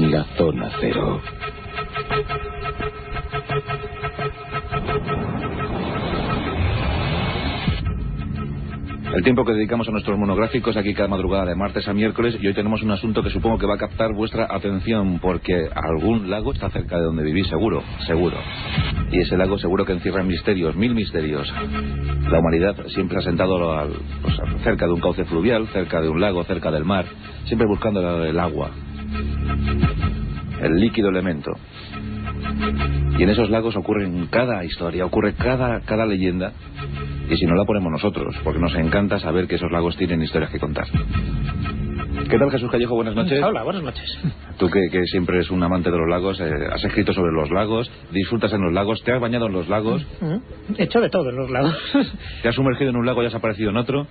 en la zona cero. El tiempo que dedicamos a nuestros monográficos aquí cada madrugada de martes a miércoles, y hoy tenemos un asunto que supongo que va a captar vuestra atención, porque algún lago está cerca de donde vivís, seguro. Y ese lago seguro que encierra misterios, 1000 misterios. La humanidad siempre ha sentado cerca de un cauce fluvial, cerca de un lago, cerca del mar, siempre buscando el agua, el líquido elemento. Y en esos lagos ocurren cada historia, ocurre cada leyenda, y si no la ponemos nosotros, porque nos encanta saber que esos lagos tienen historias que contar. ¿Qué tal, Jesús Callejo? Buenas noches. Hola, buenas noches. Tú que siempre eres un amante de los lagos, has escrito sobre los lagos, disfrutas en los lagos, ¿te has bañado en los lagos? He hecho de todo en los lagos. ¿Te has sumergido en un lago y has aparecido en otro?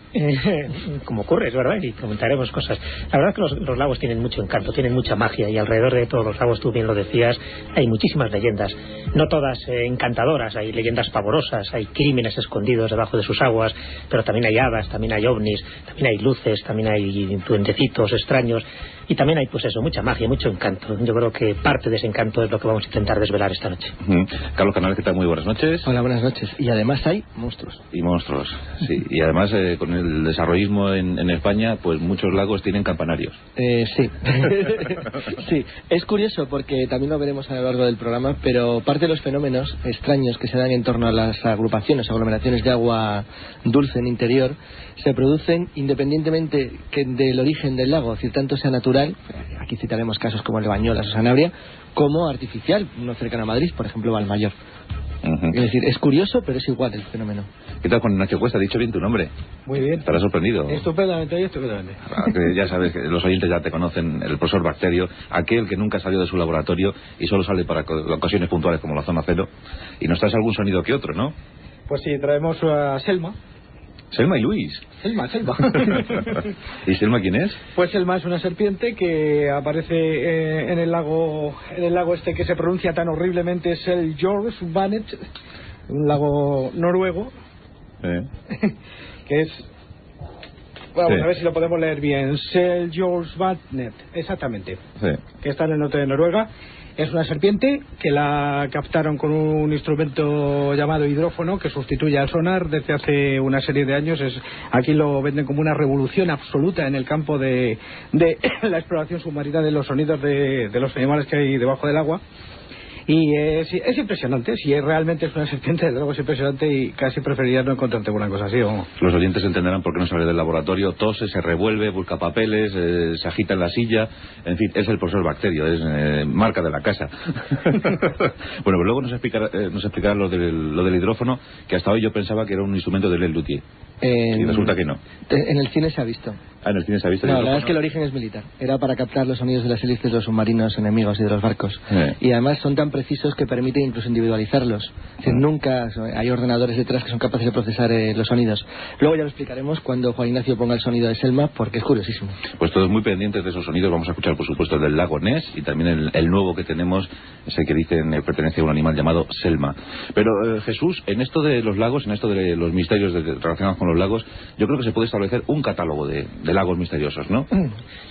Como ocurre, es verdad, y comentaremos cosas. La verdad es que los lagos tienen mucho encanto, tienen mucha magia, y alrededor de todos los lagos, tú bien lo decías, hay muchísimas leyendas. No todas encantadoras, hay leyendas pavorosas, hay crímenes escondidos debajo de sus aguas, pero también hay hadas, también hay ovnis, también hay luces, también hay duendecitos extraños, y también hay, pues eso, mucha magia, mucho encanto. Yo creo que parte de ese encanto es lo que vamos a intentar desvelar esta noche. Carlos Canales, ¿qué tal? Muy buenas noches. Hola, buenas noches. Y además hay monstruos. Y monstruos, sí. Y además, con el desarrollismo en España, pues muchos lagos tienen campanarios. Sí. Sí, es curioso porque también lo veremos a lo largo del programa, pero parte de los fenómenos extraños que se dan en torno a las agrupaciones, aglomeraciones de agua dulce en interior, se producen independientemente del origen del lago, es decir, tanto sea natural, aquí citaremos casos como el de Bañolas o Sanabria, como artificial, uno cercano a Madrid, por ejemplo, Valmayor. Es decir, es curioso, pero es igual el fenómeno. ¿Qué tal, Juan Ignacio Cuesta? ¿Has dicho bien tu nombre? Muy bien. ¿Estarás sorprendido? Estupendamente, estupendamente. Ya sabes que los oyentes ya te conocen, el profesor Bacterio, aquel que nunca salió de su laboratorio y solo sale para ocasiones puntuales como la zona cero, y nos traes algún sonido que otro, ¿no? Pues sí, traemos a Selma. Selma y Luis. Selma. ¿Y Selma quién es? Pues Selma es una serpiente que aparece en el lago este que se pronuncia tan horriblemente, Seljordvatnet, un lago noruego, que es... Vamos a ver si lo podemos leer bien. Seljordvatnet, exactamente. Sí. Que está en el norte de Noruega. Es una serpiente que la captaron con un instrumento llamado hidrófono que sustituye al sonar desde hace una serie de años. Aquí lo venden como una revolución absoluta en el campo de la exploración submarina de los sonidos de los animales que hay debajo del agua. Y es impresionante, si realmente es una serpiente, desde luego es impresionante, y casi preferiría no encontrarte una cosa así. Los oyentes entenderán por qué no sale del laboratorio, tose, se revuelve, busca papeles, se agita en la silla, en fin, es el profesor Bacterio, es marca de la casa. Bueno, pero luego nos explicará lo del hidrófono, que hasta hoy yo pensaba que era un instrumento de Luthier. Y resulta que no. En el cine se ha visto. En el cine se ha visto. No, la verdad es que el origen es militar. Era para captar los sonidos de las hélices de los submarinos enemigos y de los barcos. Y además son tan precisos que permiten incluso individualizarlos. Es decir, nunca hay ordenadores detrás que son capaces de procesar los sonidos. Luego ya lo explicaremos cuando Juan Ignacio ponga el sonido de Selma, porque es curiosísimo. Pues todos muy pendientes de esos sonidos. Vamos a escuchar, por supuesto, el del lago Ness, y también el nuevo que tenemos, ese que dicen pertenece a un animal llamado Selma. Pero Jesús, en esto de los lagos, en esto de los misterios relacionados con los lagos, yo creo que se puede establecer un catálogo de lagos misteriosos, ¿no?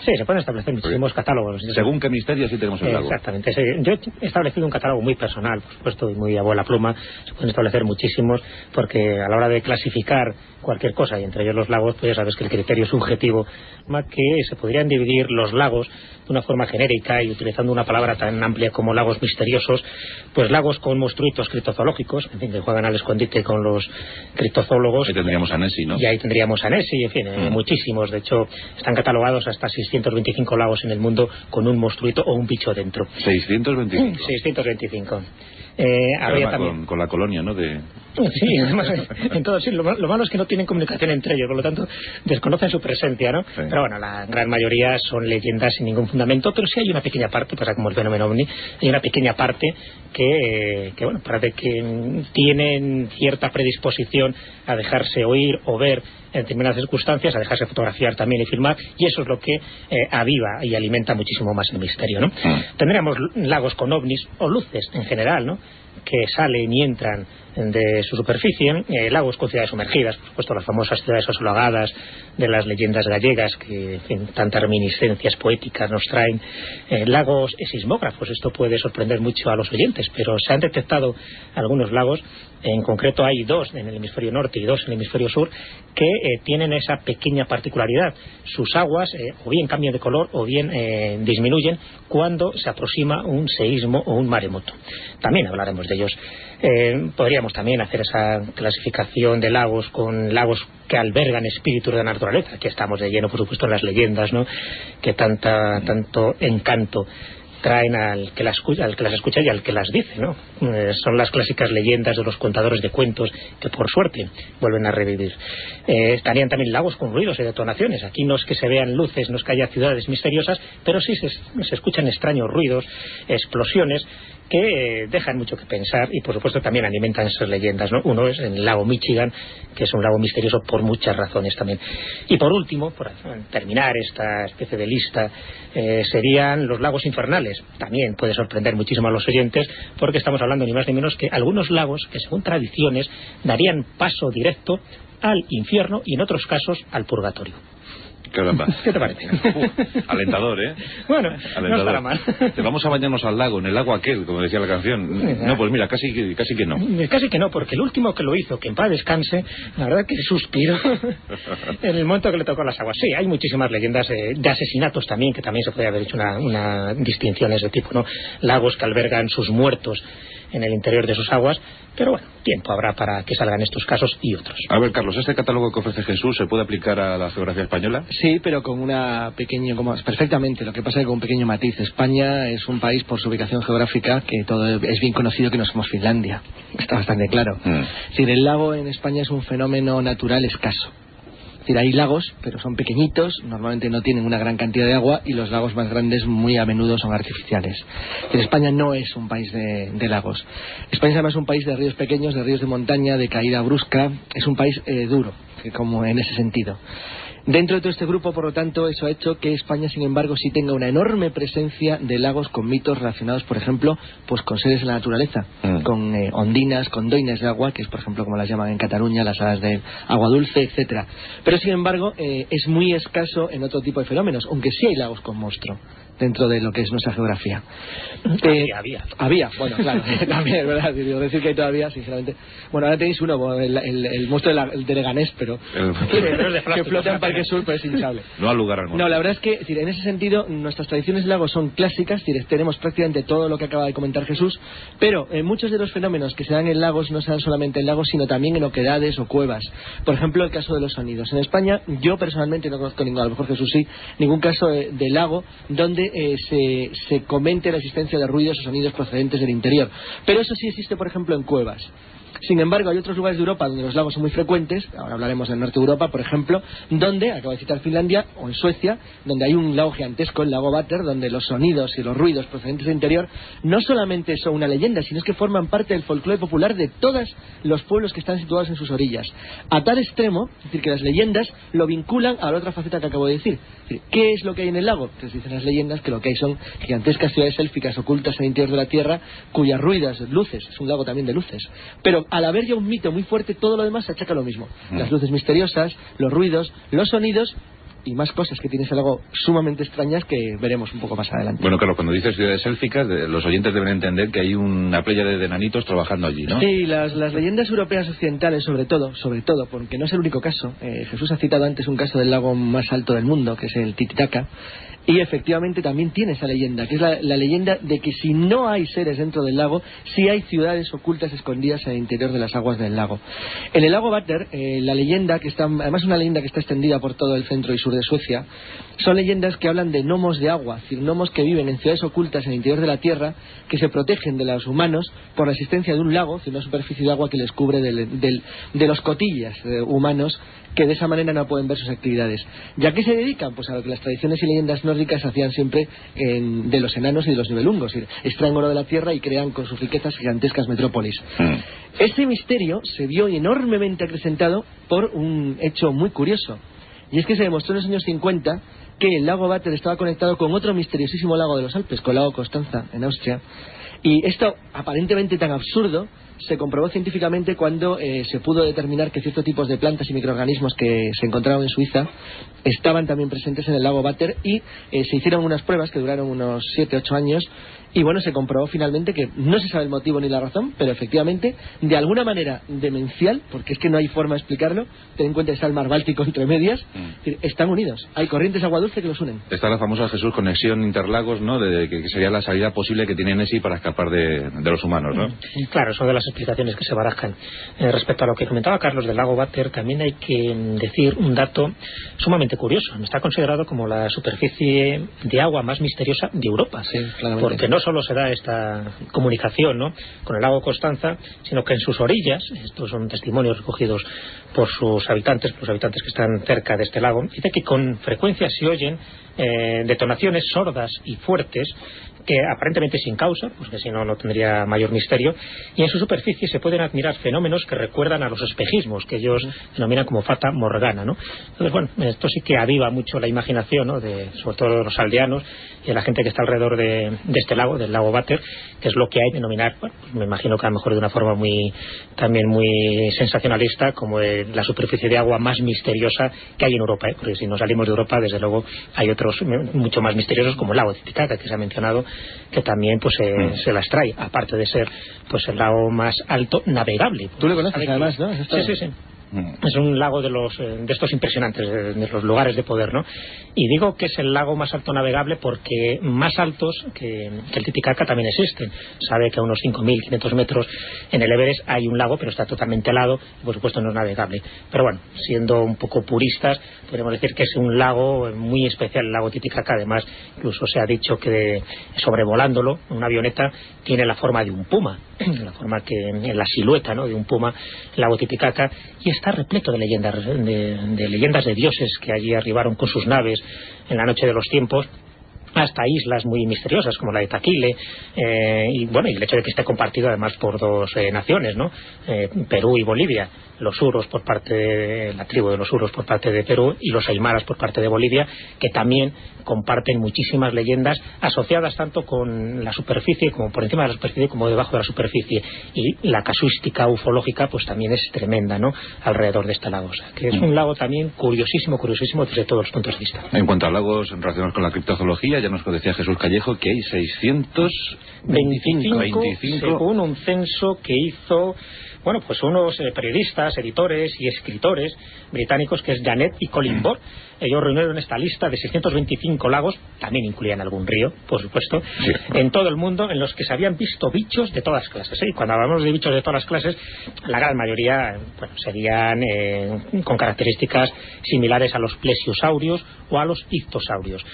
Sí, se pueden establecer muchísimos catálogos. Según qué misterios sí tenemos el lago. Exactamente. Yo he establecido un catálogo muy personal, por supuesto, y muy a vuela pluma. Se pueden establecer muchísimos, porque a la hora de clasificar cualquier cosa, y entre ellos los lagos, pues ya sabes que el criterio subjetivo, que se podrían dividir los lagos de una forma genérica y utilizando una palabra tan amplia como lagos misteriosos, pues lagos con monstruitos criptozoológicos, en fin, que juegan al escondite con los criptozoólogos. Ahí tendríamos a Nessie, ¿no? Y ahí tendríamos a Nessie, en fin, muchísimos. De hecho, están catalogados hasta 625 lagos en el mundo con un monstruito o un bicho dentro. 625. 625. Había también con la colonia, ¿no? Sí, además, en todo, sí, lo malo es que no tienen comunicación entre ellos, por lo tanto desconocen su presencia, ¿no? Sí. Pero bueno, la gran mayoría son leyendas sin ningún fundamento, pero sí hay una pequeña parte, pues como el fenómeno ovni, hay una pequeña parte que bueno, parece que tienen cierta predisposición a dejarse oír o ver en determinadas circunstancias, a dejarse fotografiar también y filmar, y eso es lo que aviva y alimenta muchísimo más el misterio, ¿no? Tendríamos lagos con ovnis o luces en general, ¿no? que salen y entran de su superficie, lagos con ciudades sumergidas, por supuesto las famosas ciudades asolagadas de las leyendas gallegas que, en fin, tantas reminiscencias poéticas nos traen, lagos sismógrafos. Esto puede sorprender mucho a los oyentes, pero se han detectado algunos lagos, en concreto hay 2 en el hemisferio norte y 2 en el hemisferio sur, que tienen esa pequeña particularidad. Sus aguas o bien cambian de color o bien disminuyen cuando se aproxima un seísmo o un maremoto. También hablaremos de ellos. Podríamos también hacer esa clasificación de lagos con lagos que albergan espíritus de la naturaleza. Aquí estamos de lleno, por supuesto, en las leyendas, ¿no?, que tanto encanto traen al que las escucha y al que las dice, ¿no? Son las clásicas leyendas de los contadores de cuentos que, por suerte, vuelven a revivir. Estarían también lagos con ruidos y detonaciones. Aquí no es que se vean luces, no es que haya ciudades misteriosas, pero sí se escuchan extraños ruidos, explosiones que dejan mucho que pensar y, por supuesto, también alimentan esas leyendas, ¿no? Uno es el lago Michigan, que es un lago misterioso por muchas razones también. Y por último, por terminar esta especie de lista, serían los lagos infernales. También puede sorprender muchísimo a los oyentes, porque estamos hablando ni más ni menos que algunos lagos que, según tradiciones, darían paso directo al infierno y, en otros casos, al purgatorio. Caramba. ¿Qué te parece? Alentador, ¿eh? Bueno, alentador. No estará mal. Te vamos a bañarnos al lago, en el lago aquel, como decía la canción. No, pues mira, casi que no. Casi que no, porque el último que lo hizo, que en paz descanse, la verdad que suspiró en el momento que le tocó las aguas. Sí, hay muchísimas leyendas de asesinatos también, que también se puede haber hecho una distinción de ese tipo, ¿no? Lagos que albergan sus muertos en el interior de sus aguas, pero bueno, tiempo habrá para que salgan estos casos y otros. A ver, Carlos, ¿este catálogo que ofrece Jesús se puede aplicar a la geografía española? Sí, pero con una pequeña, perfectamente, lo que pasa es que con un pequeño matiz. España es un país, por su ubicación geográfica, que todo es bien conocido que no somos Finlandia. Está bastante claro. Es decir, el lago en España es un fenómeno natural escaso. Es decir, hay lagos, pero son pequeñitos, normalmente no tienen una gran cantidad de agua, y los lagos más grandes muy a menudo son artificiales. Es decir, España no es un país de lagos. España es además un país de ríos pequeños, de ríos de montaña, de caída brusca. Es un país duro, como en ese sentido. Dentro de todo este grupo, por lo tanto, eso ha hecho que España, sin embargo, sí tenga una enorme presencia de lagos con mitos relacionados, por ejemplo, pues con seres de la naturaleza, con ondinas, con doines de agua, que es, por ejemplo, como las llaman en Cataluña, las hadas de agua dulce, etcétera. Pero, sin embargo, es muy escaso en otro tipo de fenómenos, aunque sí hay lagos con monstruo dentro de lo que es nuestra geografía. Había, bueno, claro, también es verdad, digo, decir que hay todavía, sinceramente. Bueno, ahora tenéis uno, el monstruo de Leganés, pero que flota en Parque Sur, pero es hinchable. No al lugar al monstruo. No, la verdad es que, en ese sentido, nuestras tradiciones de lagos son clásicas, tenemos prácticamente todo lo que acaba de comentar Jesús, pero muchos de los fenómenos que se dan en lagos no se dan solamente en lagos, sino también en oquedades o cuevas. Por ejemplo, el caso de los sonidos. En España, yo personalmente no conozco ninguno, a lo mejor Jesús sí, ningún caso de lago donde se comente la existencia de ruidos o sonidos procedentes del interior. Pero eso sí existe, por ejemplo, en cuevas. Sin embargo, hay otros lugares de Europa donde los lagos son muy frecuentes. Ahora hablaremos del norte de Europa, por ejemplo, donde, acabo de citar Finlandia, o en Suecia, donde hay un lago gigantesco, el lago Vater, donde los sonidos y los ruidos procedentes del interior no solamente son una leyenda, sino es que forman parte del folclore popular de todos los pueblos que están situados en sus orillas. A tal extremo, es decir, que las leyendas lo vinculan a la otra faceta que acabo de decir. Es decir, ¿qué es lo que hay en el lago? Pues dicen las leyendas que lo que hay son gigantescas ciudades élficas ocultas en el interior de la tierra, cuyas ruidas, luces, es un lago también de luces. Pero al haber ya un mito muy fuerte, todo lo demás se achaca lo mismo. Las luces misteriosas, los ruidos, los sonidos y más cosas que tiene ese lago sumamente extrañas que veremos un poco más adelante. Bueno, claro, cuando dices ciudades élficas, los oyentes deben entender que hay una playa de enanitos trabajando allí, ¿no? Sí, las leyendas europeas occidentales, sobre todo, porque no es el único caso. Jesús ha citado antes un caso del lago más alto del mundo, que es el Titicaca. Y efectivamente también tiene esa leyenda, que es la leyenda de que si no hay seres dentro del lago, sí hay ciudades ocultas escondidas en el interior de las aguas del lago. En el lago Vater, la leyenda, que está, además una leyenda que está extendida por todo el centro y sur de Suecia, son leyendas que hablan de gnomos de agua, es decir, gnomos que viven en ciudades ocultas en el interior de la tierra, que se protegen de los humanos por la existencia de un lago, de una superficie de agua que les cubre de los cotillas humanos, que de esa manera no pueden ver sus actividades. ¿Ya qué se dedican? Pues a lo que las tradiciones y leyendas nórdicas hacían siempre de los enanos y de los nibelungos, es decir, extraen oro de la tierra y crean con sus riquezas gigantescas metrópolis. Este misterio se vio enormemente acrecentado por un hecho muy curioso, y es que se demostró en los años 50 que el lago Vater estaba conectado con otro misteriosísimo lago de los Alpes, con el lago Constanza, en Austria, Y esto, aparentemente tan absurdo, se comprobó científicamente cuando se pudo determinar que ciertos tipos de plantas y microorganismos que se encontraron en Suiza estaban también presentes en el lago Vater, y se hicieron unas pruebas que duraron unos 7-8 años, y bueno, se comprobó finalmente que no se sabe el motivo ni la razón, pero efectivamente, de alguna manera demencial, porque es que no hay forma de explicarlo, ten en cuenta que está el mar Báltico entre medias, están unidos, hay corrientes de agua dulce que los unen. Está la famosa, Jesús, conexión interlagos, ¿no?, de que sería la salida posible que tiene Nessie para escapar de los humanos, ¿no? Claro, son de las explicaciones que se barajan. Respecto a lo que comentaba Carlos del lago Vater, también hay que decir un dato sumamente curioso. Está considerado como la superficie de agua más misteriosa de Europa, sí, claramente. Porque no solo se da esta comunicación, ¿no?, con el lago Constanza, sino que en sus orillas, estos son testimonios recogidos por sus habitantes, los habitantes que están cerca de este lago, dice que con frecuencia se oyen detonaciones sordas y fuertes, que aparentemente sin causa, porque si no, no tendría mayor misterio, y en su superficie se pueden admirar fenómenos que recuerdan a los espejismos, que ellos denominan como fata morgana, ¿no? Entonces, bueno, esto sí que aviva mucho la imaginación, ¿no?, sobre todo de los aldeanos y de la gente que está alrededor de este lago, del lago Vater, que es lo que hay que denominar, bueno, pues me imagino que a lo mejor de una forma también muy sensacionalista, como la superficie de agua más misteriosa que hay en Europa, porque si nos salimos de Europa, desde luego hay otros mucho más misteriosos, como el lago de Titicaca, que se ha mencionado, que también pues se las trae, aparte de ser pues el lago más alto navegable. Tú lo conoces además, ¿no? Sí. Es un lago de estos impresionantes, de los lugares de poder, ¿no? Y digo que es el lago más alto navegable porque más altos que el Titicaca también existen. Sabe que a unos 5.500 metros en el Everest hay un lago, pero está totalmente helado y por supuesto no es navegable. Pero bueno, siendo un poco puristas, podemos decir que es un lago muy especial, el lago Titicaca. Además, incluso se ha dicho que sobrevolándolo, una avioneta tiene la forma de un puma, la forma en la silueta, ¿no?, de un puma, el lago Titicaca, y está repleto de leyendas de dioses que allí arribaron con sus naves en la noche de los tiempos, hasta islas muy misteriosas como la de Taquile, y bueno, y el hecho de que esté compartido además por dos naciones, ¿no?, Perú y Bolivia, los Uros por parte de la tribu de los Uros por parte de Perú y los Aymaras por parte de Bolivia, que también comparten muchísimas leyendas asociadas tanto con la superficie como por encima de la superficie como debajo de la superficie, y la casuística ufológica pues también es tremenda, ¿no?, alrededor de este lago. O sea, que es un lago también curiosísimo desde todos los puntos de vista. En cuanto a lagos relacionados con la criptozoología, ya nos decía Jesús Callejo que hay 625 según un censo que hizo, bueno, pues unos periodistas, editores y escritores británicos, que es Janet y Colin Bord. Ellos reunieron esta lista de 625 lagos, también incluían algún río, por supuesto, sí, en todo el mundo, en los que se habían visto bichos de todas clases, ¿eh? Y cuando hablamos de bichos de todas las clases, la gran mayoría, bueno, serían con características similares a los plesiosaurios o a los ictosaurios.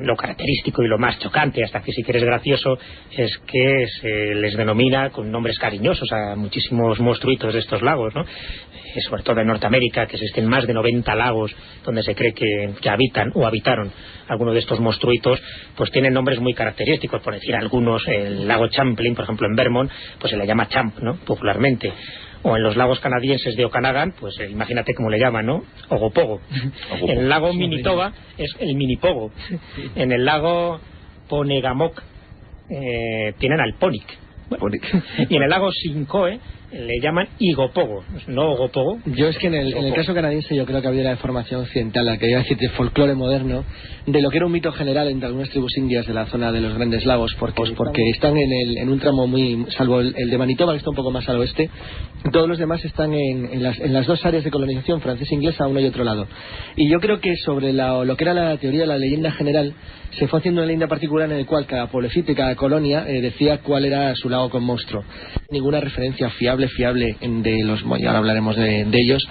Lo característico y lo más chocante, hasta que si quieres gracioso, es que se les denomina con nombres cariñosos a muchísimos monstruitos de estos lagos, ¿no? Sobre todo en Norteamérica, que existen más de 90 lagos donde se cree que habitan o habitaron algunos de estos monstruitos, pues tienen nombres muy característicos. Por decir algunos, el lago Champlain, por ejemplo, en Vermont, pues se le llama Champ, ¿no?, popularmente. O en los lagos canadienses de Okanagan, pues imagínate cómo le llaman, ¿no?, Ogopogo. En el lago Minitoba es el Minipogo. En el lago Ponegamoc tienen al Ponic. Bueno, y en el lago Sincoe le llaman Igopogo, no Ogopogo. Yo es que en el caso canadiense yo creo que había la deformación occidental, la que iba a decir de folclore moderno, de lo que era un mito general entre algunas tribus indias de la zona de los Grandes Lagos, porque están en un tramo muy, salvo el de Manitoba, que está un poco más al oeste, todos los demás están en las dos áreas de colonización francesa e inglesa, a uno y otro lado. Y yo creo que sobre lo que era la teoría de la leyenda general, se fue haciendo una leyenda particular en el cual cada pueblecito y cada colonia decía cuál era su lago con monstruo. Ninguna referencia fiable de los, y ahora hablaremos de ellos,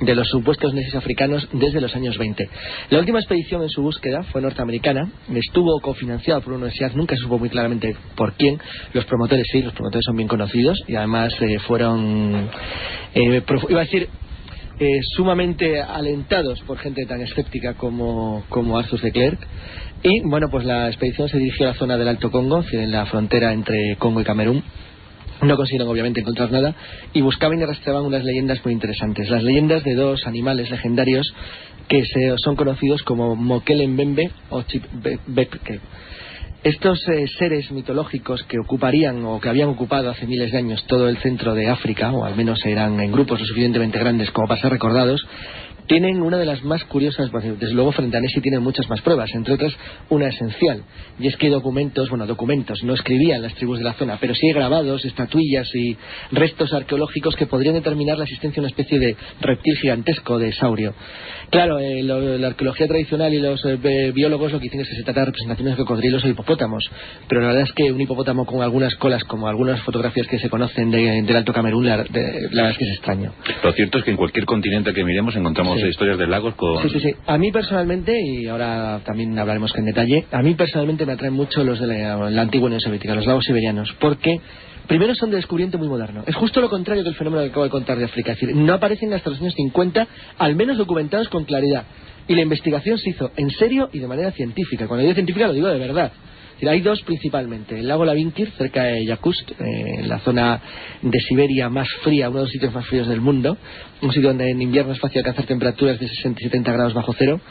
de los supuestos nesis africanos desde los años 20. La última expedición en su búsqueda fue norteamericana, estuvo cofinanciada por una universidad, nunca se supo muy claramente por quién. Los promotores sí, los promotores son bien conocidos y además fueron, iba a decir, sumamente alentados por gente tan escéptica como Arthur de Klerk. Y bueno, pues la expedición se dirigió a la zona del Alto Congo, en la frontera entre Congo y Camerún. No consiguieron obviamente encontrar nada y buscaban y rastreaban unas leyendas muy interesantes, las leyendas de dos animales legendarios que son conocidos como Mokele Mbembe o Chipbeke. Estos seres mitológicos que ocuparían o que habían ocupado hace miles de años todo el centro de África, o al menos eran en grupos lo suficientemente grandes como para ser recordados, tienen una de las más curiosas, desde luego frente a Nessie tienen muchas más pruebas, entre otras una esencial, y es que hay documentos, no escribían las tribus de la zona, pero sí hay grabados, estatuillas y restos arqueológicos que podrían determinar la existencia de una especie de reptil gigantesco, de saurio. Claro, la arqueología tradicional y los biólogos lo que dicen es que se trata de representaciones de cocodrilos o hipopótamos, pero la verdad es que un hipopótamo con algunas colas, como algunas fotografías que se conocen del Alto Camerún, la verdad es que es extraño. Lo cierto es que en cualquier continente que miremos encontramos historias de lagos con... Sí. A mí personalmente, y ahora también hablaremos en detalle, a mí personalmente me atraen mucho los de la antigua Unión Soviética, los lagos siberianos, porque primero son de descubrimiento muy moderno. Es justo lo contrario del fenómeno que acabo de contar de África. Es decir, no aparecen hasta los años 50, al menos documentados con claridad. Y la investigación se hizo en serio y de manera científica. Cuando digo científica lo digo de verdad. Hay dos principalmente: el lago Lavinkir, cerca de Yakutsk, en la zona de Siberia más fría, uno de los sitios más fríos del mundo, un sitio donde en invierno es fácil alcanzar temperaturas de 60 y 70 grados bajo cero,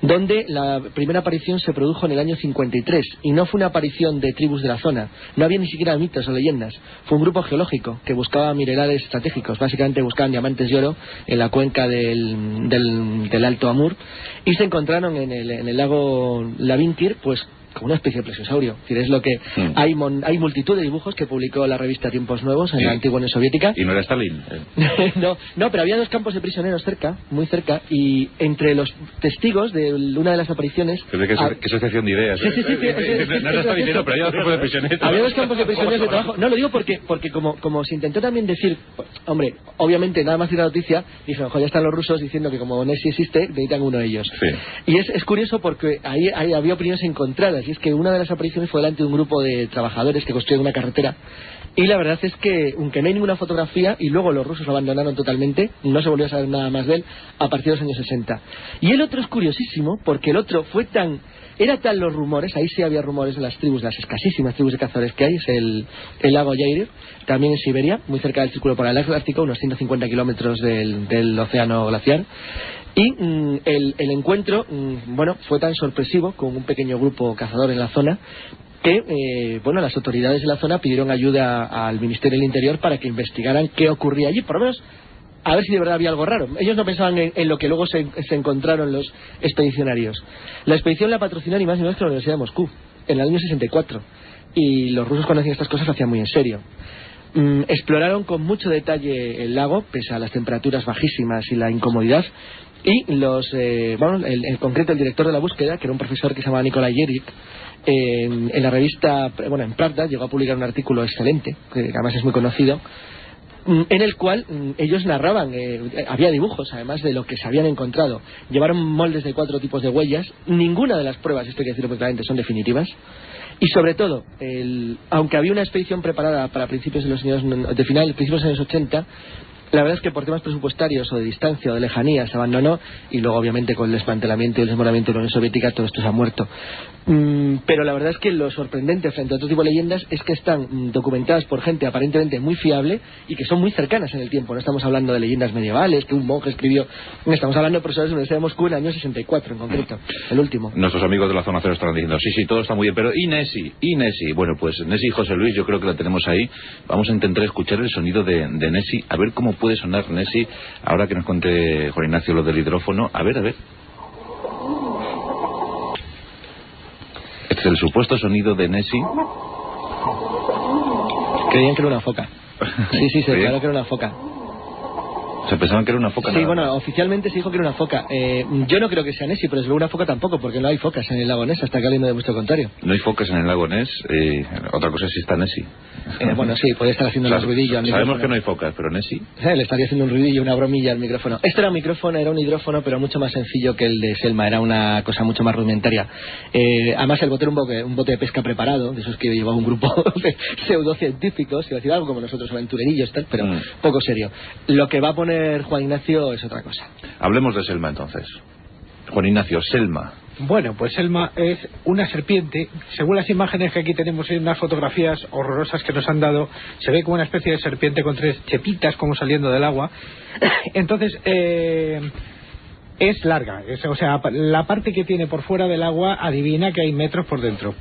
donde la primera aparición se produjo en el año 53, y no fue una aparición de tribus de la zona, no había ni siquiera mitos o leyendas, fue un grupo geológico que buscaba minerales estratégicos, básicamente buscaban diamantes y oro en la cuenca del Alto Amur, y se encontraron en el lago Lavinkir, pues como una especie de plesiosaurio. Es decir, es lo que hay multitud de dibujos que publicó la revista Tiempos Nuevos en la antigua Unión Soviética. Y no era Stalin. No, pero había dos campos de prisioneros cerca, muy cerca, y entre los testigos de una de las apariciones... ¿Qué asociación de ideas? Sí, no era Stalin, pero había dos campos de prisioneros. Había dos campos de prisioneros de trabajo. No, lo digo porque como se intentó también decir, hombre, obviamente nada más ir a la noticia, dijeron, ya están los rusos diciendo que como Nessie existe, necesitan uno de ellos. Sí. Y es curioso porque ahí había opiniones encontradas. Y es que una de las apariciones fue delante de un grupo de trabajadores que construyeron una carretera, y la verdad es que, aunque no hay ninguna fotografía, y luego los rusos lo abandonaron totalmente, no se volvió a saber nada más de él a partir de los años 60. Y el otro es curiosísimo, porque el otro era tal los rumores, ahí sí había rumores de las tribus, de las escasísimas tribus de cazadores que hay, es el lago Yairir, también en Siberia, muy cerca del Círculo Polar Ártico, unos 150 kilómetros del océano glaciar. Y el encuentro, fue tan sorpresivo con un pequeño grupo cazador en la zona que, las autoridades de la zona pidieron ayuda al Ministerio del Interior para que investigaran qué ocurría allí, por lo menos a ver si de verdad había algo raro. Ellos no pensaban en lo que luego se encontraron los expedicionarios. La expedición la patrocinó ni más ni menos que la Universidad de Moscú, en el año 64. Y los rusos, cuando hacían estas cosas, lo hacían muy en serio. Exploraron con mucho detalle el lago, pese a las temperaturas bajísimas y la incomodidad. Y en concreto el director de la búsqueda, que era un profesor que se llamaba Nikolai Yerik, en la revista, en Pravda, llegó a publicar un artículo excelente, que además es muy conocido, en el cual ellos narraban, había dibujos además de lo que se habían encontrado. Llevaron moldes de 4 tipos de huellas. Ninguna de las pruebas, esto hay que decirlo muy claramente, son definitivas. Y sobre todo, aunque había una expedición preparada para principios de los años 80, la verdad es que por temas presupuestarios o de distancia o de lejanía se abandonó, y luego obviamente con el desmantelamiento y el desmoronamiento de la Unión Soviética todo esto se ha muerto. Pero la verdad es que lo sorprendente frente a otro tipo de leyendas es que están documentadas por gente aparentemente muy fiable y que son muy cercanas en el tiempo. No estamos hablando de leyendas medievales que un monje escribió, estamos hablando de profesores de la Universidad de Moscú en el año 64 en concreto, el último. Nuestros amigos de la zona cero estarán diciendo sí, todo está muy bien, pero ¿y Nessie? Bueno, pues Nessie y José Luis, yo creo que la tenemos ahí. Vamos a intentar escuchar el sonido de Nessie, a ver cómo puede sonar Nessie, ahora que nos cuente Juan Ignacio lo del hidrófono. A ver. Este es el supuesto sonido de Nessie. Creían que era una foca. Sí, se declaró que era una foca. ¿Se pensaban que era una foca? Sí, oficialmente se dijo que era una foca. Yo no creo que sea Nessie, pero desde luego una foca tampoco, porque no hay focas en el lago Ness, hasta que alguien me demuestre lo contrario. No hay focas en el lago Ness, otra cosa es si está Nessie. Sí, puede estar haciendo un ruidillo al micrófono. Sabemos que no hay focas, pero Nessie... Le estaría haciendo un ruidillo, una bromilla al micrófono. Este era un hidrófono, pero mucho más sencillo que el de Selma, era una cosa mucho más rudimentaria. Además el bote era un bote de pesca preparado, de esos que llevaba un grupo de pseudocientíficos, iba a decir algo como nosotros aventurerillos, tal, pero poco serio. Lo que va a poner Juan Ignacio es otra cosa. Hablemos de Selma entonces. Juan Ignacio, Selma. Bueno, pues Selma es una serpiente. Según las imágenes que aquí tenemos en unas fotografías horrorosas que nos han dado, se ve como una especie de serpiente con 3 chepitas como saliendo del agua. Entonces, es larga. O sea, la parte que tiene por fuera del agua adivina que hay metros por dentro.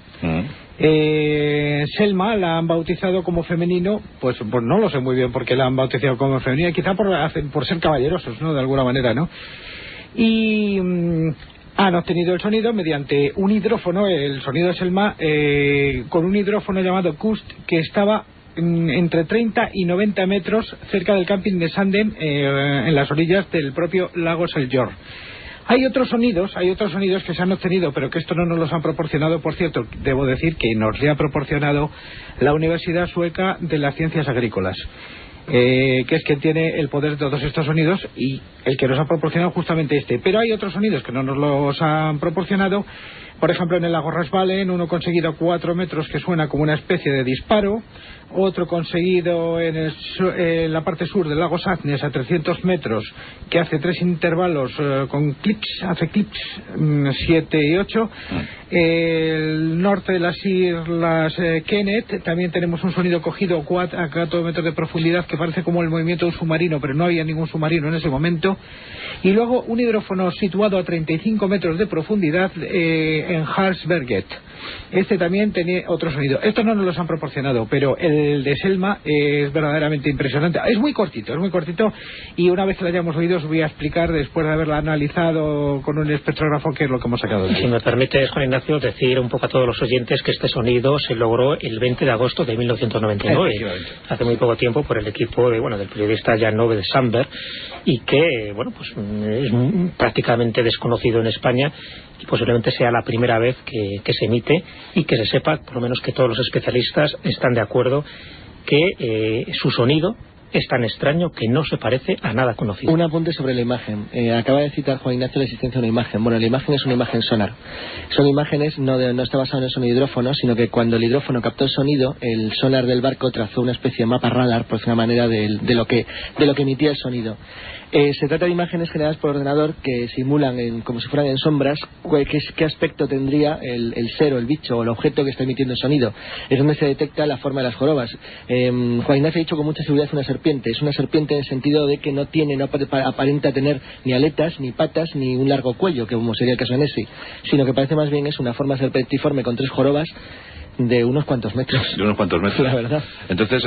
Selma la han bautizado como femenino, pues no lo sé muy bien por qué la han bautizado como femenina, quizá por ser caballerosos, ¿no? De alguna manera, ¿no? Y han obtenido el sonido mediante un hidrófono, el sonido de Selma, con un hidrófono llamado Kust, que estaba entre 30 y 90 metros cerca del camping de Sandem, en las orillas del propio lago Seljord. Hay otros sonidos que se han obtenido, pero que esto no nos los han proporcionado. Por cierto, debo decir que nos le ha proporcionado la Universidad Sueca de las Ciencias Agrícolas, que es quien tiene el poder de todos estos sonidos y el que nos ha proporcionado justamente este. Pero hay otros sonidos que no nos los han proporcionado. Por ejemplo, en el lago Rasvalen, uno conseguido a 4 metros que suena como una especie de disparo, otro conseguido en la parte sur del lago Satnes a 300 metros que hace 3 intervalos con clips, hace clips 7 y 8. El norte de las islas Kenneth también tenemos un sonido cogido a 4 metros de profundidad que parece como el movimiento de un submarino, pero no había ningún submarino en ese momento. Y luego un hidrófono situado a 35 metros de profundidad en Hardsberget. Este también tenía otro sonido. Estos no nos los han proporcionado, pero el de Selma es verdaderamente impresionante. Es muy cortito, y una vez que lo hayamos oído os voy a explicar, después de haberla analizado con un espectrógrafo, qué es lo que hemos sacado de aquí. Si me permite, Juan Ignacio, decir un poco a todos los oyentes que este sonido se logró el 20 de agosto de 1999, hace muy poco tiempo, por el equipo del periodista Jan Ove Sandberg, y que pues es prácticamente desconocido en España, y posiblemente sea la primera vez que se emite, y que se sepa, por lo menos que todos los especialistas están de acuerdo que su sonido es tan extraño que no se parece a nada conocido. Un apunte sobre la imagen. Acaba de citar Juan Ignacio la existencia de una imagen. Bueno, la imagen es una imagen sonar. Son imágenes, no está basado en el sonido de hidrófono, sino que cuando el hidrófono captó el sonido, el sonar del barco trazó una especie de mapa radar, por decir una manera, de lo que emitía el sonido. Se trata de imágenes generadas por ordenador que simulan como si fueran en sombras qué aspecto tendría el ser o el bicho o el objeto que está emitiendo el sonido. Es donde se detecta la forma de las jorobas. Juan Ignacio ha dicho con mucha seguridad una serpiente. Es una serpiente en el sentido de que no aparenta tener ni aletas, ni patas, ni un largo cuello, que como sería el caso de Nessie, sino que parece más bien es una forma serpentiforme con 3 jorobas de unos cuantos metros. La verdad. Entonces,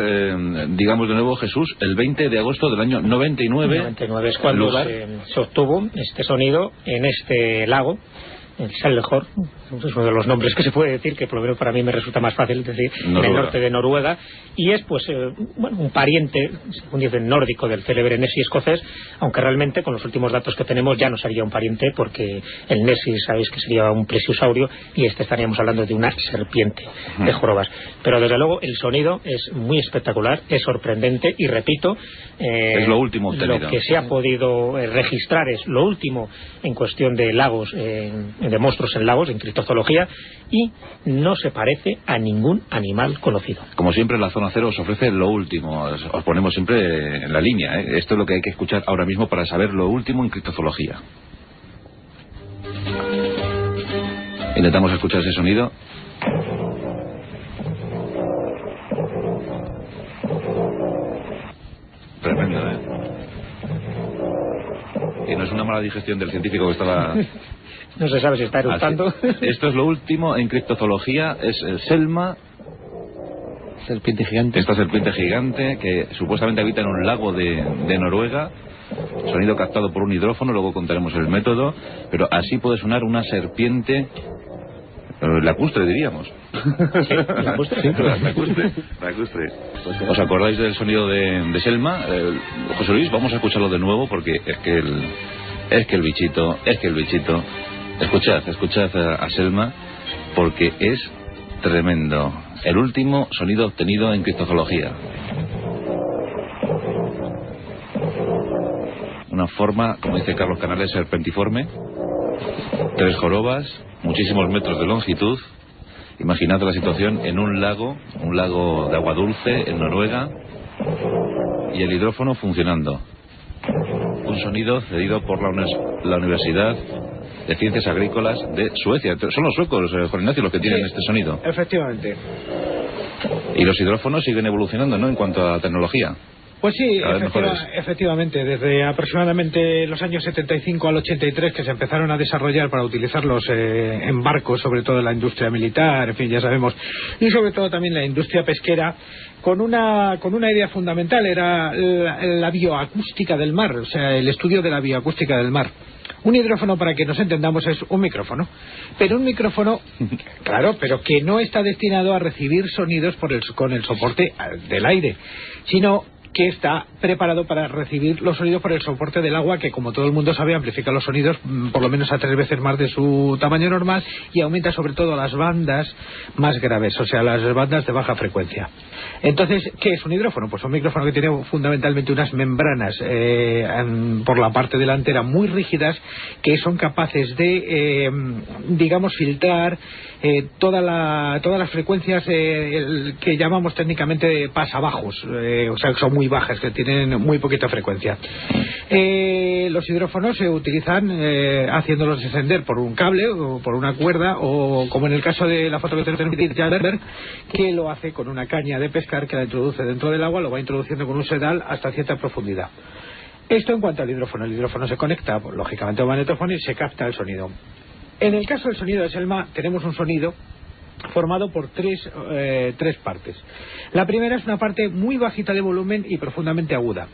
digamos de nuevo, Jesús, el 20 de agosto del año 99 es cuando se obtuvo este sonido en este lago, el Seljord, es uno de los nombres que se puede decir, que por lo menos para mí me resulta más fácil decir, en el norte de Noruega, y es un pariente, según dicen, nórdico del célebre Nessie escocés, aunque realmente con los últimos datos que tenemos ya no sería un pariente, porque el Nessie sabéis que sería un plesiosaurio y estaríamos hablando de una serpiente de jorobas. Pero desde luego el sonido es muy espectacular, es sorprendente, y repito, es lo último obtenido. Lo que se ha podido registrar es lo último en cuestión de lagos, de monstruos en lagos, en criptozoología, y no se parece a ningún animal conocido. Como siempre, la Zona Cero os ofrece lo último, os ponemos siempre en la línea, ¿eh? Esto es lo que hay que escuchar ahora mismo para saber lo último en criptozoología. Intentamos escuchar ese sonido. Tremendo, ¿eh? Y no es una mala digestión del científico que estaba... No se sabe si está eructando. Esto es lo último en criptozoología, es el Selma, serpiente gigante. Esta serpiente gigante que supuestamente habita en un lago de Noruega. Sonido captado por un hidrófono, luego contaremos el método, pero así puede sonar una serpiente lacustre, diríamos. Sí, lacustre. ¿Os acordáis del sonido de Selma? José Luis, vamos a escucharlo de nuevo porque es que el bichito. Escuchad a Selma, porque es tremendo. El último sonido obtenido en criptozoología. Una forma, como dice Carlos Canales, serpentiforme. 3 jorobas, muchísimos metros de longitud. Imaginad la situación en un lago de agua dulce en Noruega, y el hidrófono funcionando. Un sonido cedido por la Universidad de Ciencias Agrícolas de Suecia. Son los suecos, Juan Ignacio, los que tienen este sonido. Efectivamente. Y los hidrófonos siguen evolucionando, ¿no?, en cuanto a tecnología. Pues sí, efectivamente, desde aproximadamente los años 75 al 83 que se empezaron a desarrollar para utilizarlos en barcos, sobre todo en la industria militar, en fin, ya sabemos, y sobre todo también la industria pesquera, con una idea fundamental, era la bioacústica del mar, o sea, el estudio de la bioacústica del mar. Un hidrófono, para que nos entendamos, es un micrófono, pero un micrófono, claro, pero que no está destinado a recibir sonidos con el soporte del aire, sino que está preparado para recibir los sonidos por el soporte del agua, que, como todo el mundo sabe, amplifica los sonidos por lo menos a 3 veces más de su tamaño normal y aumenta sobre todo las bandas más graves, o sea, las bandas de baja frecuencia. Entonces, ¿qué es un hidrófono? Pues un micrófono que tiene fundamentalmente unas membranas por la parte delantera muy rígidas, que son capaces de, digamos, filtrar todas las frecuencias que llamamos técnicamente pasabajos, o sea, que son muy bajas, que tienen muy poquita frecuencia. Los hidrófonos se utilizan haciéndolos descender por un cable o por una cuerda, o como en el caso de la foto que tenemos de Jalberg, que lo hace con una caña de pescar que la introduce dentro del agua, lo va introduciendo con un sedal hasta cierta profundidad. Esto en cuanto al hidrófono. El hidrófono se conecta, pues, lógicamente, a un magnetófono y se capta el sonido. En el caso del sonido de Selma tenemos un sonido formado por tres partes. La primera es una parte muy bajita de volumen y profundamente aguda.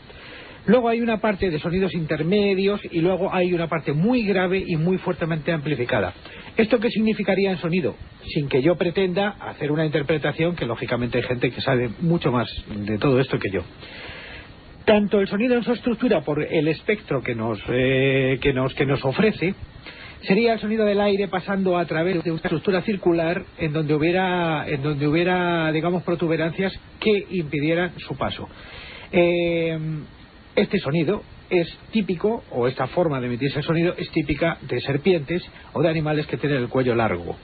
Luego hay una parte de sonidos intermedios y luego hay una parte muy grave y muy fuertemente amplificada. ¿Esto qué significaría en sonido? Sin que yo pretenda hacer una interpretación, que lógicamente hay gente que sabe mucho más de todo esto que yo. Tanto el sonido en su estructura, por el espectro que nos ofrece, sería el sonido del aire pasando a través de una estructura circular en donde hubiera, digamos, protuberancias que impidieran su paso. Este sonido es típico, o esta forma de emitirse el sonido es típica de serpientes o de animales que tienen el cuello largo.